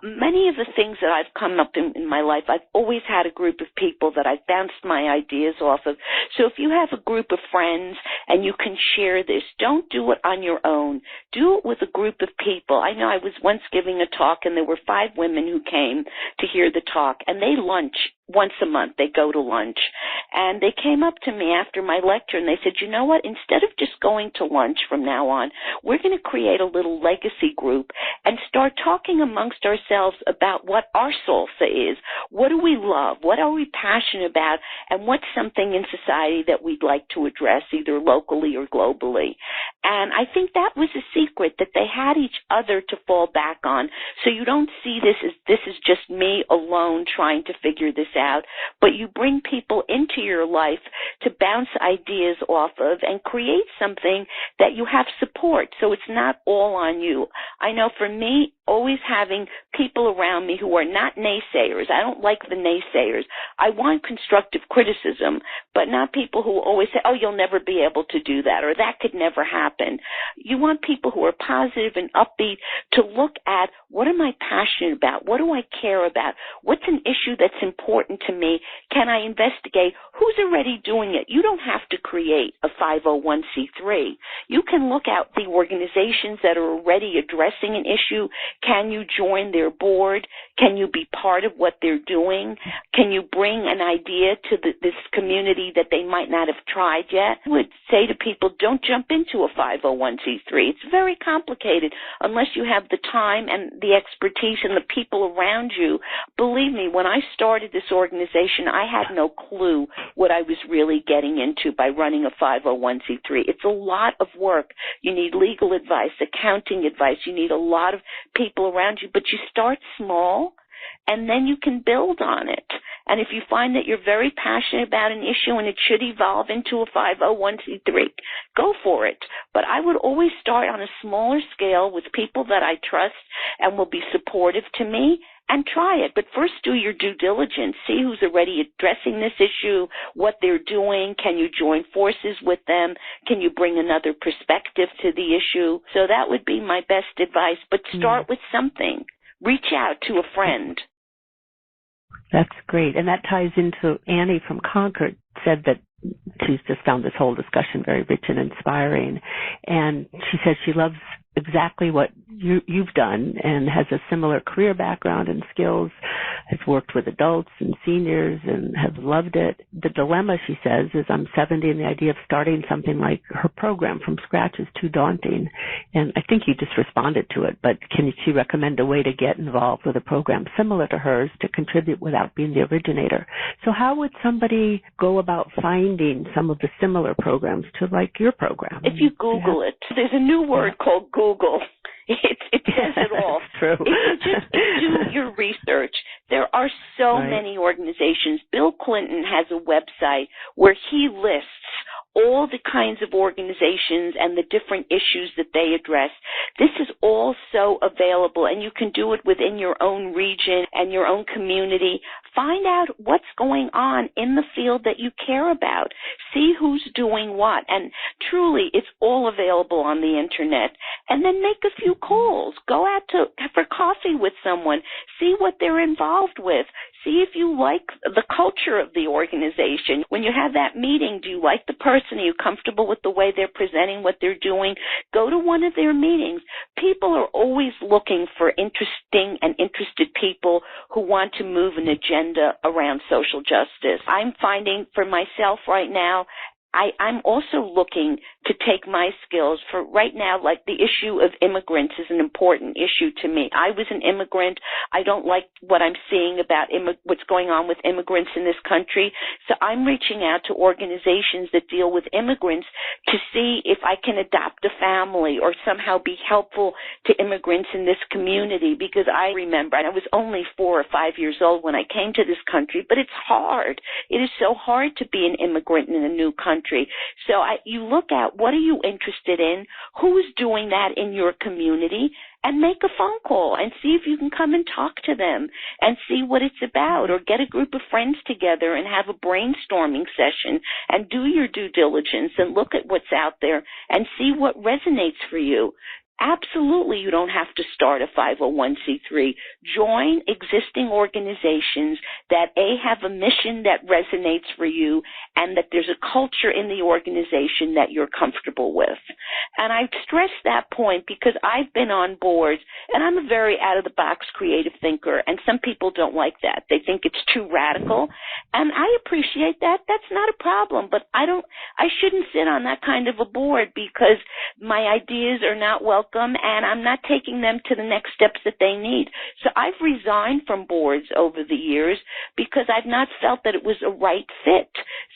Many of the things that I've come up in my life, I've always had a group of people that I've bounced my ideas off of. So if you have a group of friends and you can share this, don't do it on your own. Do it with a group of people. I know I was once giving a talk, and there were 5 women who came to hear the talk, and they lunch once a month. They go to lunch. And they came up to me after my lecture, and they said, you know what, instead of just going to lunch from now on, we're going to create a little legacy group and start talking amongst ourselves about what our salsa is. What do we love? What are we passionate about? And what's something in society that we'd like to address, either locally or globally? And I think that was a secret, that they had each other to fall back on. So you don't see this is just me alone trying to figure this out, but you bring people into your life to bounce ideas off of and create something that you have support, so it's not all on you. I know for me, always having people around me who are not naysayers. I don't like the naysayers. I want constructive criticism, but not people who always say, oh, you'll never be able to do that, or that could never happen. You want people who are positive and upbeat to look at, what am I passionate about? What do I care about? What's an issue that's important to me? Can I investigate? Who's already doing it? You don't have to create a 501c3. You can look at the organizations that are already addressing an issue. Can you join their board? Can you be part of what they're doing? Can you bring an idea to this community that they might not have tried yet? I would say to people, don't jump into a 501c3. It's very complicated unless you have the time and the expertise and the people around you. Believe me, when I started this organization, I had no clue what I was really getting into by running a 501c3. It's a lot of work. You need legal advice, accounting advice. You need a lot of people around you, but you start small, and then you can build on it. And if you find that you're very passionate about an issue and it should evolve into a 501c3, go for it. But I would always start on a smaller scale with people that I trust and will be supportive to me, and try it. But first do your due diligence. See who's already addressing this issue, what they're doing. Can you join forces with them? Can you bring another perspective to the issue? So that would be my best advice. But start with something. Reach out to a friend. That's great. And that ties into Annie from Concord said that she's just found this whole discussion very rich and inspiring. And she says she loves exactly what you've done and has a similar career background and skills, has worked with adults and seniors and has loved it. The dilemma, she says, is I'm 70 and the idea of starting something like her program from scratch is too daunting. And I think you just responded to it, but can she recommend a way to get involved with a program similar to hers to contribute without being the originator? So how would somebody go about finding some of the similar programs to like your program? If you Google it, there's a new word called Google. It says it all. That's true. If you just do your research, there are so many organizations. Bill Clinton has a website where he lists all the kinds of organizations and the different issues that they address. This is all so available, and you can do it within your own region and your own community. Find out what's going on in the field that you care about. See who's doing what. And truly, it's all available on the Internet. And then make a few calls. Go out for coffee with someone. See what they're involved with. See if you like the culture of the organization. When you have that meeting, do you like the person? Are you comfortable with the way they're presenting what they're doing? Go to one of their meetings. People are always looking for interesting and interested people who want to move an agenda around social justice. I'm finding for myself right now, I'm also looking to take my skills for right now, like the issue of immigrants is an important issue to me. I was an immigrant. I don't like what I'm seeing about what's going on with immigrants in this country. So I'm reaching out to organizations that deal with immigrants to see if I can adopt a family or somehow be helpful to immigrants in this community, because I remember, and I was only 4 or 5 years old when I came to this country, but it's hard. It is so hard to be an immigrant in a new country. So you look at what are you interested in, who's doing that in your community, and make a phone call and see if you can come and talk to them and see what it's about, or get a group of friends together and have a brainstorming session and do your due diligence and look at what's out there and see what resonates for you. Absolutely, you don't have to start a 501c3. Join existing organizations that, A, have a mission that resonates for you and that there's a culture in the organization that you're comfortable with. And I stress that point because I've been on boards, and I'm a very out-of-the-box creative thinker, and some people don't like that. They think it's too radical, and I appreciate that. That's not a problem, but I shouldn't sit on that kind of a board because my ideas are not welcome and I'm not taking them to the next steps that they need. So I've resigned from boards over the years because I've not felt that it was a right fit.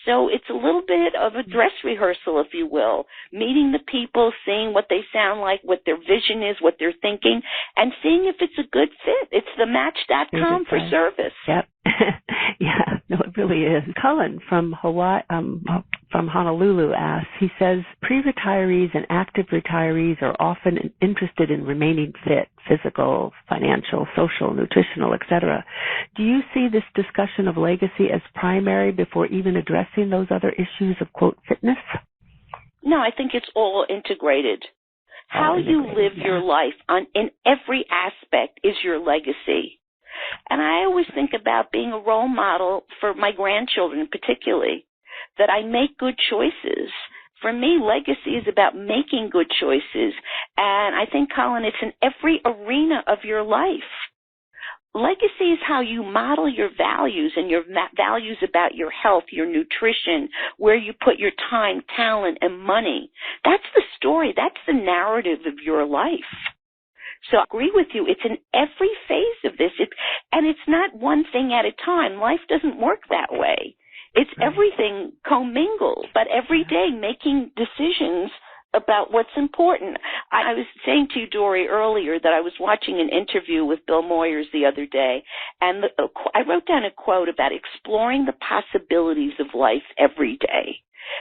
So it's a little bit of a dress rehearsal, if you will, meeting the people, seeing what they sound like, what their vision is, what they're thinking, and seeing if it's a good fit. It's the match.com for service. Yep. Yeah, no, it really is. Cullen from Hawaii, from Honolulu asks, he says, pre-retirees and active retirees are often interested in remaining fit, physical, financial, social, nutritional, etc. Do you see this discussion of legacy as primary before even addressing those other issues of, quote, fitness? No, I think it's all integrated. How you live your life in every aspect is your legacy. And I always think about being a role model for my grandchildren particularly, that I make good choices. For me, legacy is about making good choices. And I think, Colin, it's in every arena of your life. Legacy is how you model your values and your values about your health, your nutrition, where you put your time, talent, and money. That's the story. That's the narrative of your life. So I agree with you. It's in every phase of this. And it's not one thing at a time. Life doesn't work that way. It's everything commingled, but every day making decisions about what's important. I was saying to you, Dory, earlier that I was watching an interview with Bill Moyers the other day, and I wrote down a quote about exploring the possibilities of life every day.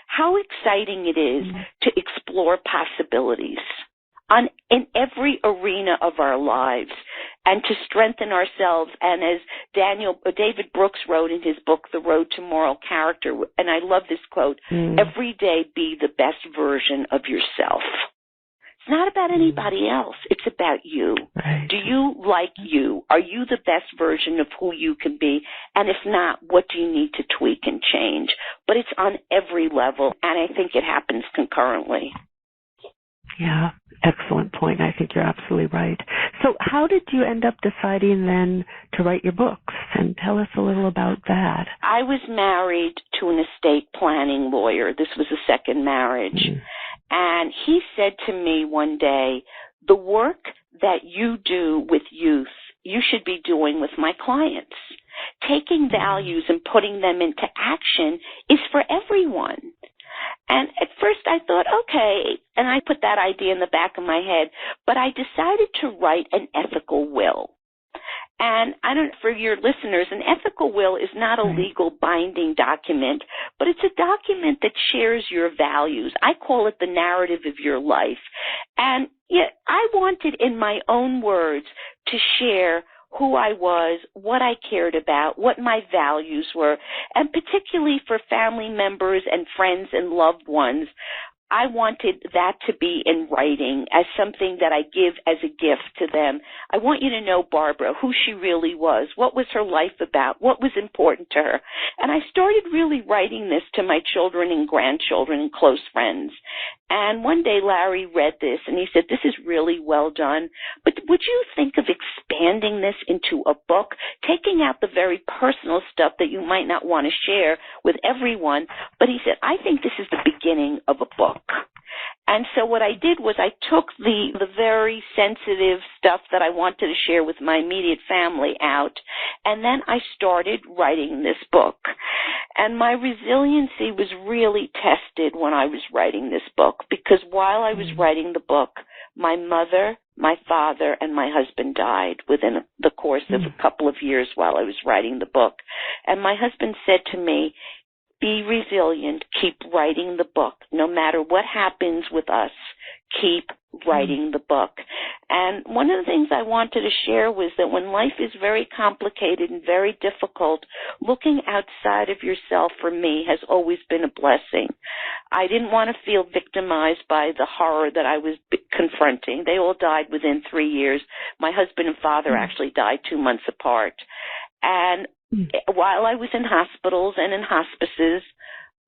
How exciting it is to explore possibilities in every arena of our lives and to strengthen ourselves. And as David Brooks wrote in his book, The Road to Moral Character, and I love this quote, every day be the best version of yourself. It's not about anybody else. It's about you. Right. Do you like you? Are you the best version of who you can be? And if not, what do you need to tweak and change? But it's on every level, and I think it happens concurrently. Yeah, excellent point. I think you're absolutely right. So how did you end up deciding then to write your books? And tell us a little about that. I was married to an estate planning lawyer. This was a second marriage. And he said to me one day, the work that you do with youth, you should be doing with my clients. Taking values and putting them into action is for everyone. And at first I thought, okay, and I put that idea in the back of my head, but I decided to write an ethical will. And for your listeners, an ethical will is not a legal binding document, but it's a document that shares your values. I call it the narrative of your life. And yet I wanted, in my own words, to share who I was, what I cared about, what my values were, and particularly for family members and friends and loved ones, I wanted that to be in writing as something that I give as a gift to them. I want you to know Barbara, who she really was, what was her life about, what was important to her. And I started really writing this to my children and grandchildren and close friends. And one day Larry read this and he said, this is really well done, but would you think of expanding this into a book, taking out the very personal stuff that you might not want to share with everyone? But he said, I think this is the beginning of a book. And so what I did was I took the very sensitive stuff that I wanted to share with my immediate family out, and then I started writing this book. And my resiliency was really tested when I was writing this book, because while I was writing the book, my mother, my father, and my husband died within the course of a couple of years while I was writing the book. And my husband said to me, "Be resilient, keep writing the book. No matter what happens with us, keep writing the book." And one of the things I wanted to share was that when life is very complicated and very difficult, looking outside of yourself for me has always been a blessing. I didn't want to feel victimized by the horror that I was confronting. They all died within 3 years. My husband and father actually died 2 months apart. And while I was in hospitals and in hospices,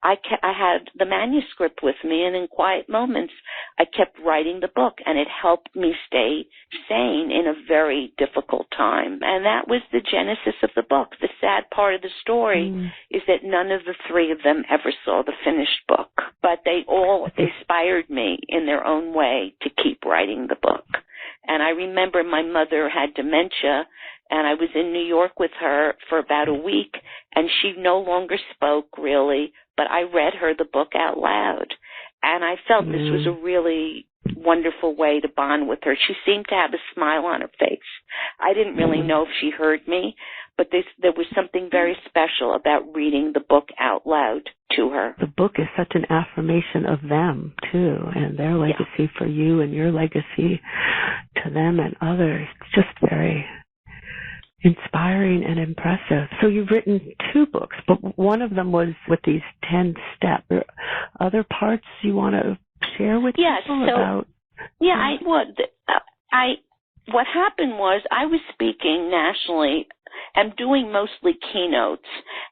I had the manuscript with me, and in quiet moments, I kept writing the book, and it helped me stay sane in a very difficult time. And that was the genesis of the book. The sad part of the story is that none of the three of them ever saw the finished book, but they all inspired me in their own way to keep writing the book. And I remember my mother had dementia, and I was in New York with her for about a week, and she no longer spoke really, but I read her the book out loud. And I felt this was a really wonderful way to bond with her. She seemed to have a smile on her face. I didn't really know if she heard me, but there was something very special about reading the book out loud to her. The book is such an affirmation of them, too, and their legacy for you and your legacy to them and others. It's just very inspiring and impressive. So you've written 2 books, but one of them was with these 10 steps. Are other parts you want to share with people about? Yeah, I would. What happened was I was speaking nationally and doing mostly keynotes,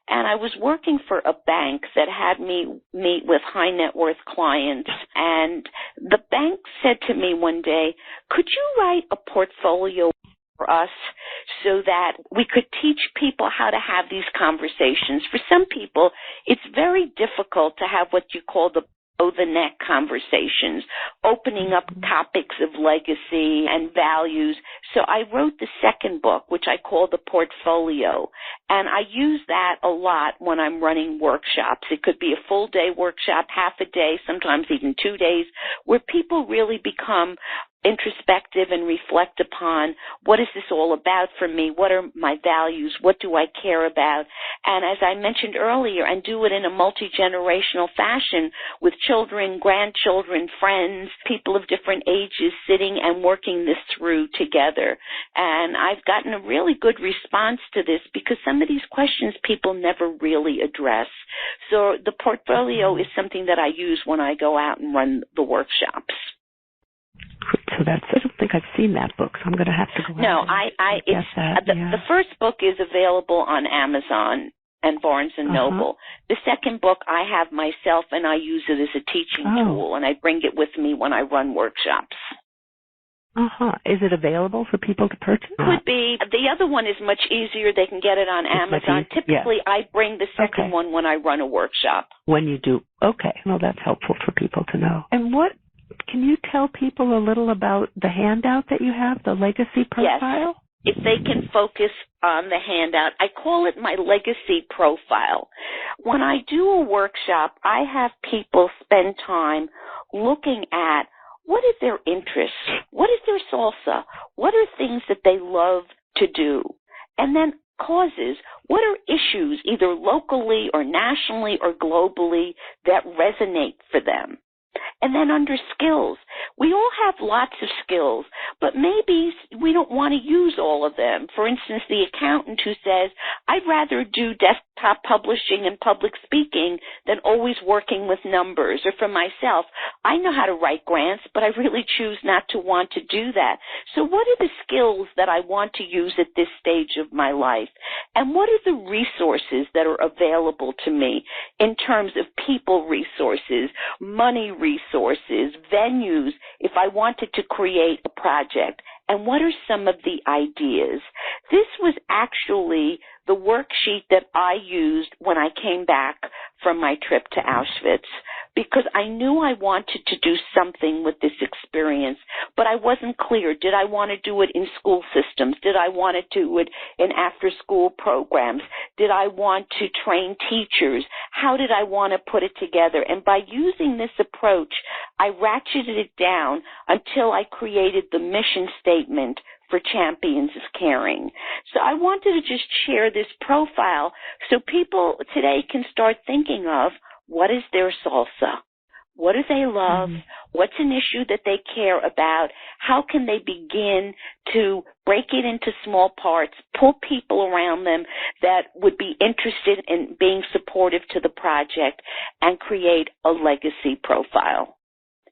and I was working for a bank that had me meet with high net worth clients, and the bank said to me one day, "Could you write a portfolio for us so that we could teach people how to have these conversations?" For some people, it's very difficult to have what you call the below-the-neck conversations, opening up topics of legacy and values. So I wrote the second book, which I call the portfolio, and I use that a lot when I'm running workshops. It could be a full-day workshop, half a day, sometimes even 2 days, where people really become introspective and reflect upon, what is this all about for me? What are my values? What do I care about? And as I mentioned earlier, and do it in a multi-generational fashion with children, grandchildren, friends, people of different ages sitting and working this through together. And I've gotten a really good response to this because some of these questions people never really address. So the portfolio is something that I use when I go out and run the workshops. So I don't think I've seen that book, so I'm going to have to go. No, the first book is available on Amazon and Barnes and Noble. The second book I have myself, and I use it as a teaching tool, and I bring it with me when I run workshops. Is it available for people to purchase? Could be. The other one is much easier. They can get it on Amazon. Typically, I bring the second one when I run a workshop. When you do. Okay. Well, that's helpful for people to know. And can you tell people a little about the handout that you have, the legacy profile? Yes. If they can focus on the handout, I call it my legacy profile. When I do a workshop, I have people spend time looking at what is their interests, what is their salsa, what are things that they love to do, and then causes, what are issues either locally or nationally or globally that resonate for them. And then under skills, we all have lots of skills, but maybe we don't want to use all of them. For instance, the accountant who says, I'd rather do desktop publishing and public speaking than always working with numbers. Or for myself, I know how to write grants, but I really choose not to want to do that. So what are the skills that I want to use at this stage of my life? And what are the resources that are available to me in terms of people resources, money resources, venues, if I wanted to create a project? And what are some of the ideas? This was actually the worksheet that I used when I came back from my trip to Auschwitz. because I knew I wanted to do something with this experience, but I wasn't clear. Did I want to do it in school systems? Did I want to do it in after-school programs? Did I want to train teachers? How did I want to put it together? And by using this approach, I ratcheted it down until I created the mission statement for Champions is Caring. So I wanted to just share this profile so people today can start thinking of what is their salsa? What do they love? What's an issue that they care about? How can they begin to break it into small parts, pull people around them that would be interested in being supportive to the project, and create a legacy profile?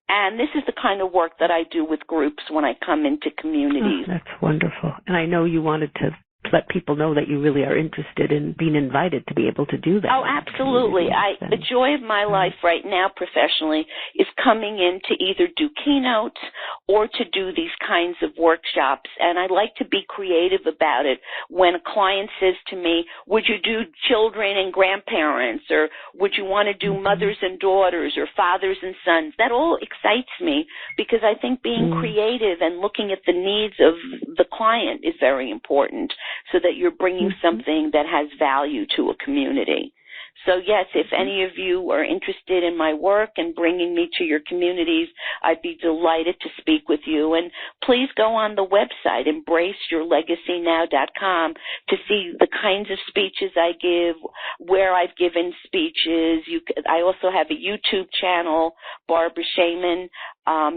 And this is the kind of work that I do with groups when I come into communities. Oh, that's wonderful. And I know you wanted to let people know that you really are interested in being invited to be able to do that. Oh, absolutely. The joy of my life right now professionally is coming in to either do keynotes or to do these kinds of workshops. And I like to be creative about it. When a client says to me, would you do children and grandparents, or would you want to do mothers and daughters, or fathers and sons? That all excites me, because I think being creative and looking at the needs of the client is very important, so that you're bringing something that has value to a community. So, yes, if any of you are interested in my work and bringing me to your communities, I'd be delighted to speak with you. And please go on the website, embraceyourlegacynow.com, to see the kinds of speeches I give, where I've given speeches. I also have a YouTube channel, Barbara Shaiman.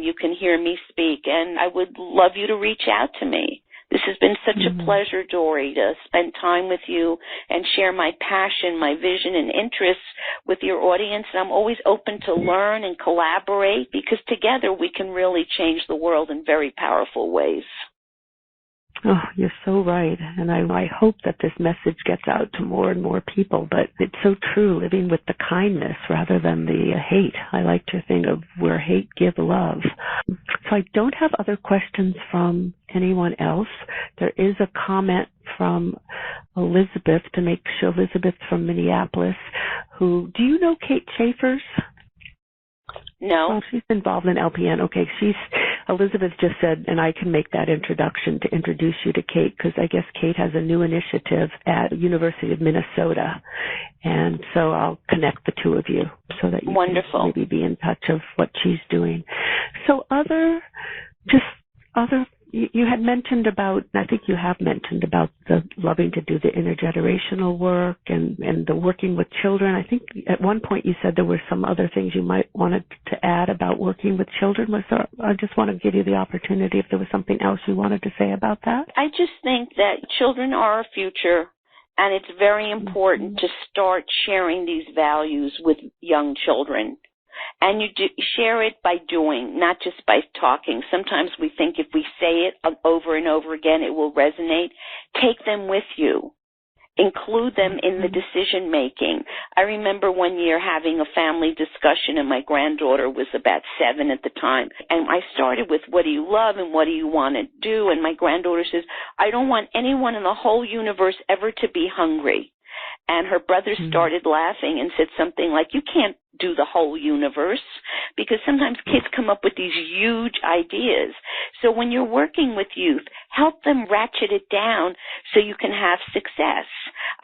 You can hear me speak, and I would love you to reach out to me. This has been such a pleasure, Dori, to spend time with you and share my passion, my vision, and interests with your audience. And I'm always open to learn and collaborate, because together we can really change the world in very powerful ways. Oh, you're so right. And I hope that this message gets out to more and more people. But it's so true, living with the kindness rather than the hate. I like to think of where hate, give love. So I don't have other questions from anyone else. There is a comment from Elizabeth, to make sure. Elizabeth from Minneapolis, do you know Kate Schaefer's? No. Well, she's involved in LPN. Okay, Elizabeth just said, and I can make that introduction to introduce you to Kate, because I guess Kate has a new initiative at the University of Minnesota. And so I'll connect the two of you so that you can maybe be in touch of what she's doing. So you had mentioned about, I think you have mentioned about the loving to do the intergenerational work and the working with children. I think at one point you said there were some other things you might wanted to add about working with children. I just want to give you the opportunity if there was something else you wanted to say about that. I just think that children are our future, and it's very important to start sharing these values with young children. And you share it by doing, not just by talking. Sometimes we think if we say it over and over again, it will resonate. Take them with you. Include them in the decision making. I remember one year having a family discussion, and my granddaughter was about 7 at the time. And I started with, what do you love and what do you want to do? And my granddaughter says, I don't want anyone in the whole universe ever to be hungry. And her brother started laughing and said something like, you can't do the whole universe, because sometimes kids come up with these huge ideas. So when you're working with youth, help them ratchet it down so you can have success.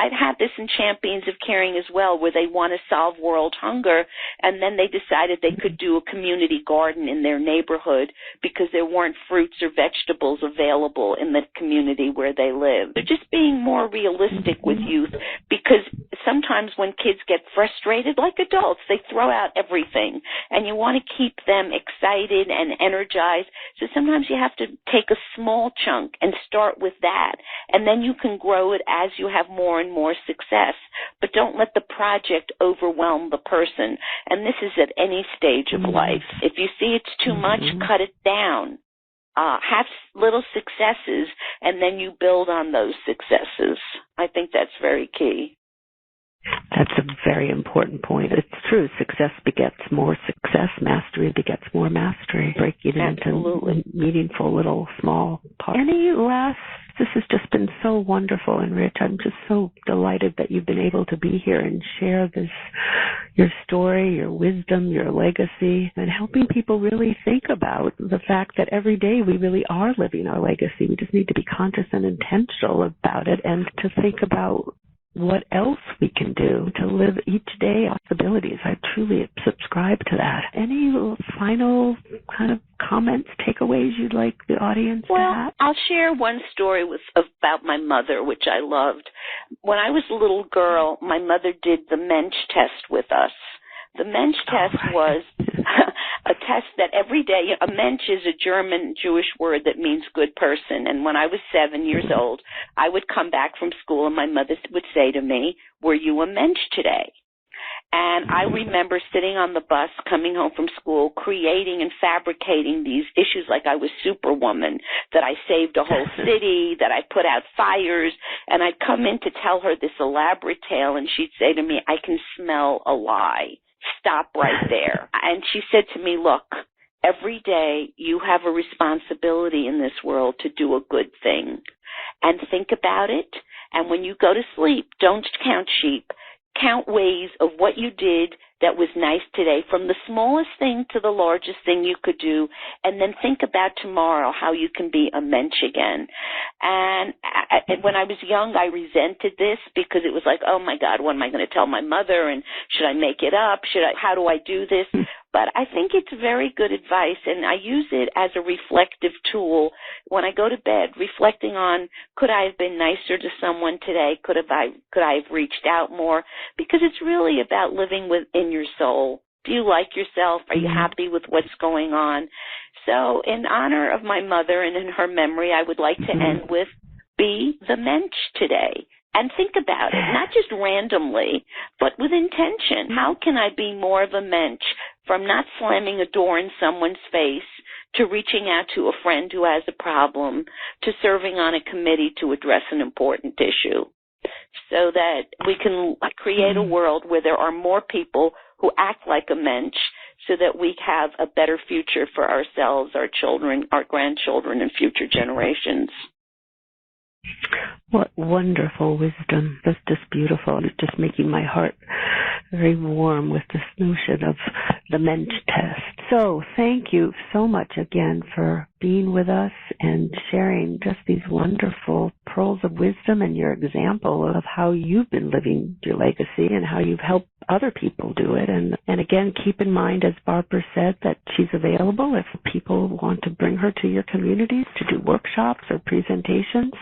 I've had this in Champions of Caring as well, where they want to solve world hunger, and then they decided they could do a community garden in their neighborhood because there weren't fruits or vegetables available in the community where they live. They're just being more realistic with youth, because sometimes when kids get frustrated, like adults, they throw out everything, and you want to keep them excited and energized. So sometimes you have to take a small chunk and start with that, and then you can grow it as you have more and more success. But don't let the project overwhelm the person, and this is at any stage of life. If you see it's too much, cut it down. Have little successes, and then you build on those successes. I think that's very key. That's a very important point. It's true. Success begets more success. Mastery begets more mastery. Break it into meaningful little small parts. Any last This has just been so wonderful and rich. I'm just so delighted that you've been able to be here and share this, your story, your wisdom, your legacy, and helping people really think about the fact that every day we really are living our legacy. We just need to be conscious and intentional about it, and to think about what else we can do to live each day possibilities. I truly subscribe to that. Any final kind of comments, takeaways you'd like the audience to have? I'll share one story about my mother, which I loved. When I was a little girl, my mother did the Mensch test with us. The Mensch test was a test that every day, a Mensch is a German Jewish word that means good person. And when I was 7 years old, I would come back from school and my mother would say to me, "Were you a Mensch today?" And I remember sitting on the bus coming home from school, creating and fabricating these issues like I was Superwoman, that I saved a whole city, that I put out fires, and I'd come in to tell her this elaborate tale, and she'd say to me, "I can smell a lie. Stop right there." And she said to me, "Look, every day you have a responsibility in this world to do a good thing. And think about it. And when you go to sleep, don't count sheep. Count ways of what you did that was nice today, from the smallest thing to the largest thing you could do, and then think about tomorrow, how you can be a mensch again." And when I was young, I resented this because it was like, oh my God, what am I going to tell my mother? And should I make it up? How do I do this? But I think it's very good advice, and I use it as a reflective tool when I go to bed, reflecting on, could I have been nicer to someone today? Could I have reached out more? Because it's really about living within your soul. Do you like yourself? Are you happy with what's going on? So in honor of my mother and in her memory, I would like to end with, be the mensch today. And think about it, not just randomly, but with intention. How can I be more of a mensch, from not slamming a door in someone's face, to reaching out to a friend who has a problem, to serving on a committee to address an important issue, so that we can create a world where there are more people who act like a mensch, so that we have a better future for ourselves, our children, our grandchildren, and future generations. What wonderful wisdom. That's just beautiful. It's just making my heart very warm with this notion of the Mensch test. So thank you so much again for being with us and sharing just these wonderful pearls of wisdom and your example of how you've been living your legacy and how you've helped other people do it. And again, keep in mind, as Barbara said, that she's available if people want to bring her to your communities to do workshops or presentations.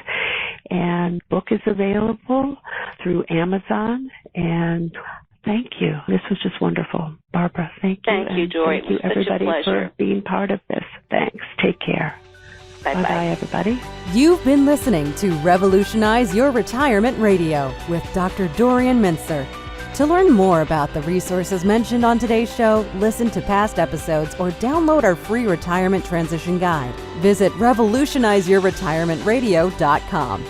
And book is available through Amazon. And thank you. This was just wonderful. Barbara, thank you. Thank you, Dory. Thank you, everybody, for being part of this. Thanks. Take care. Bye-bye. Bye-bye, everybody. You've been listening to Revolutionize Your Retirement Radio with Dr. Dorian Mintzer. To learn more about the resources mentioned on today's show, listen to past episodes, or download our free retirement transition guide, visit revolutionizeyourretirementradio.com.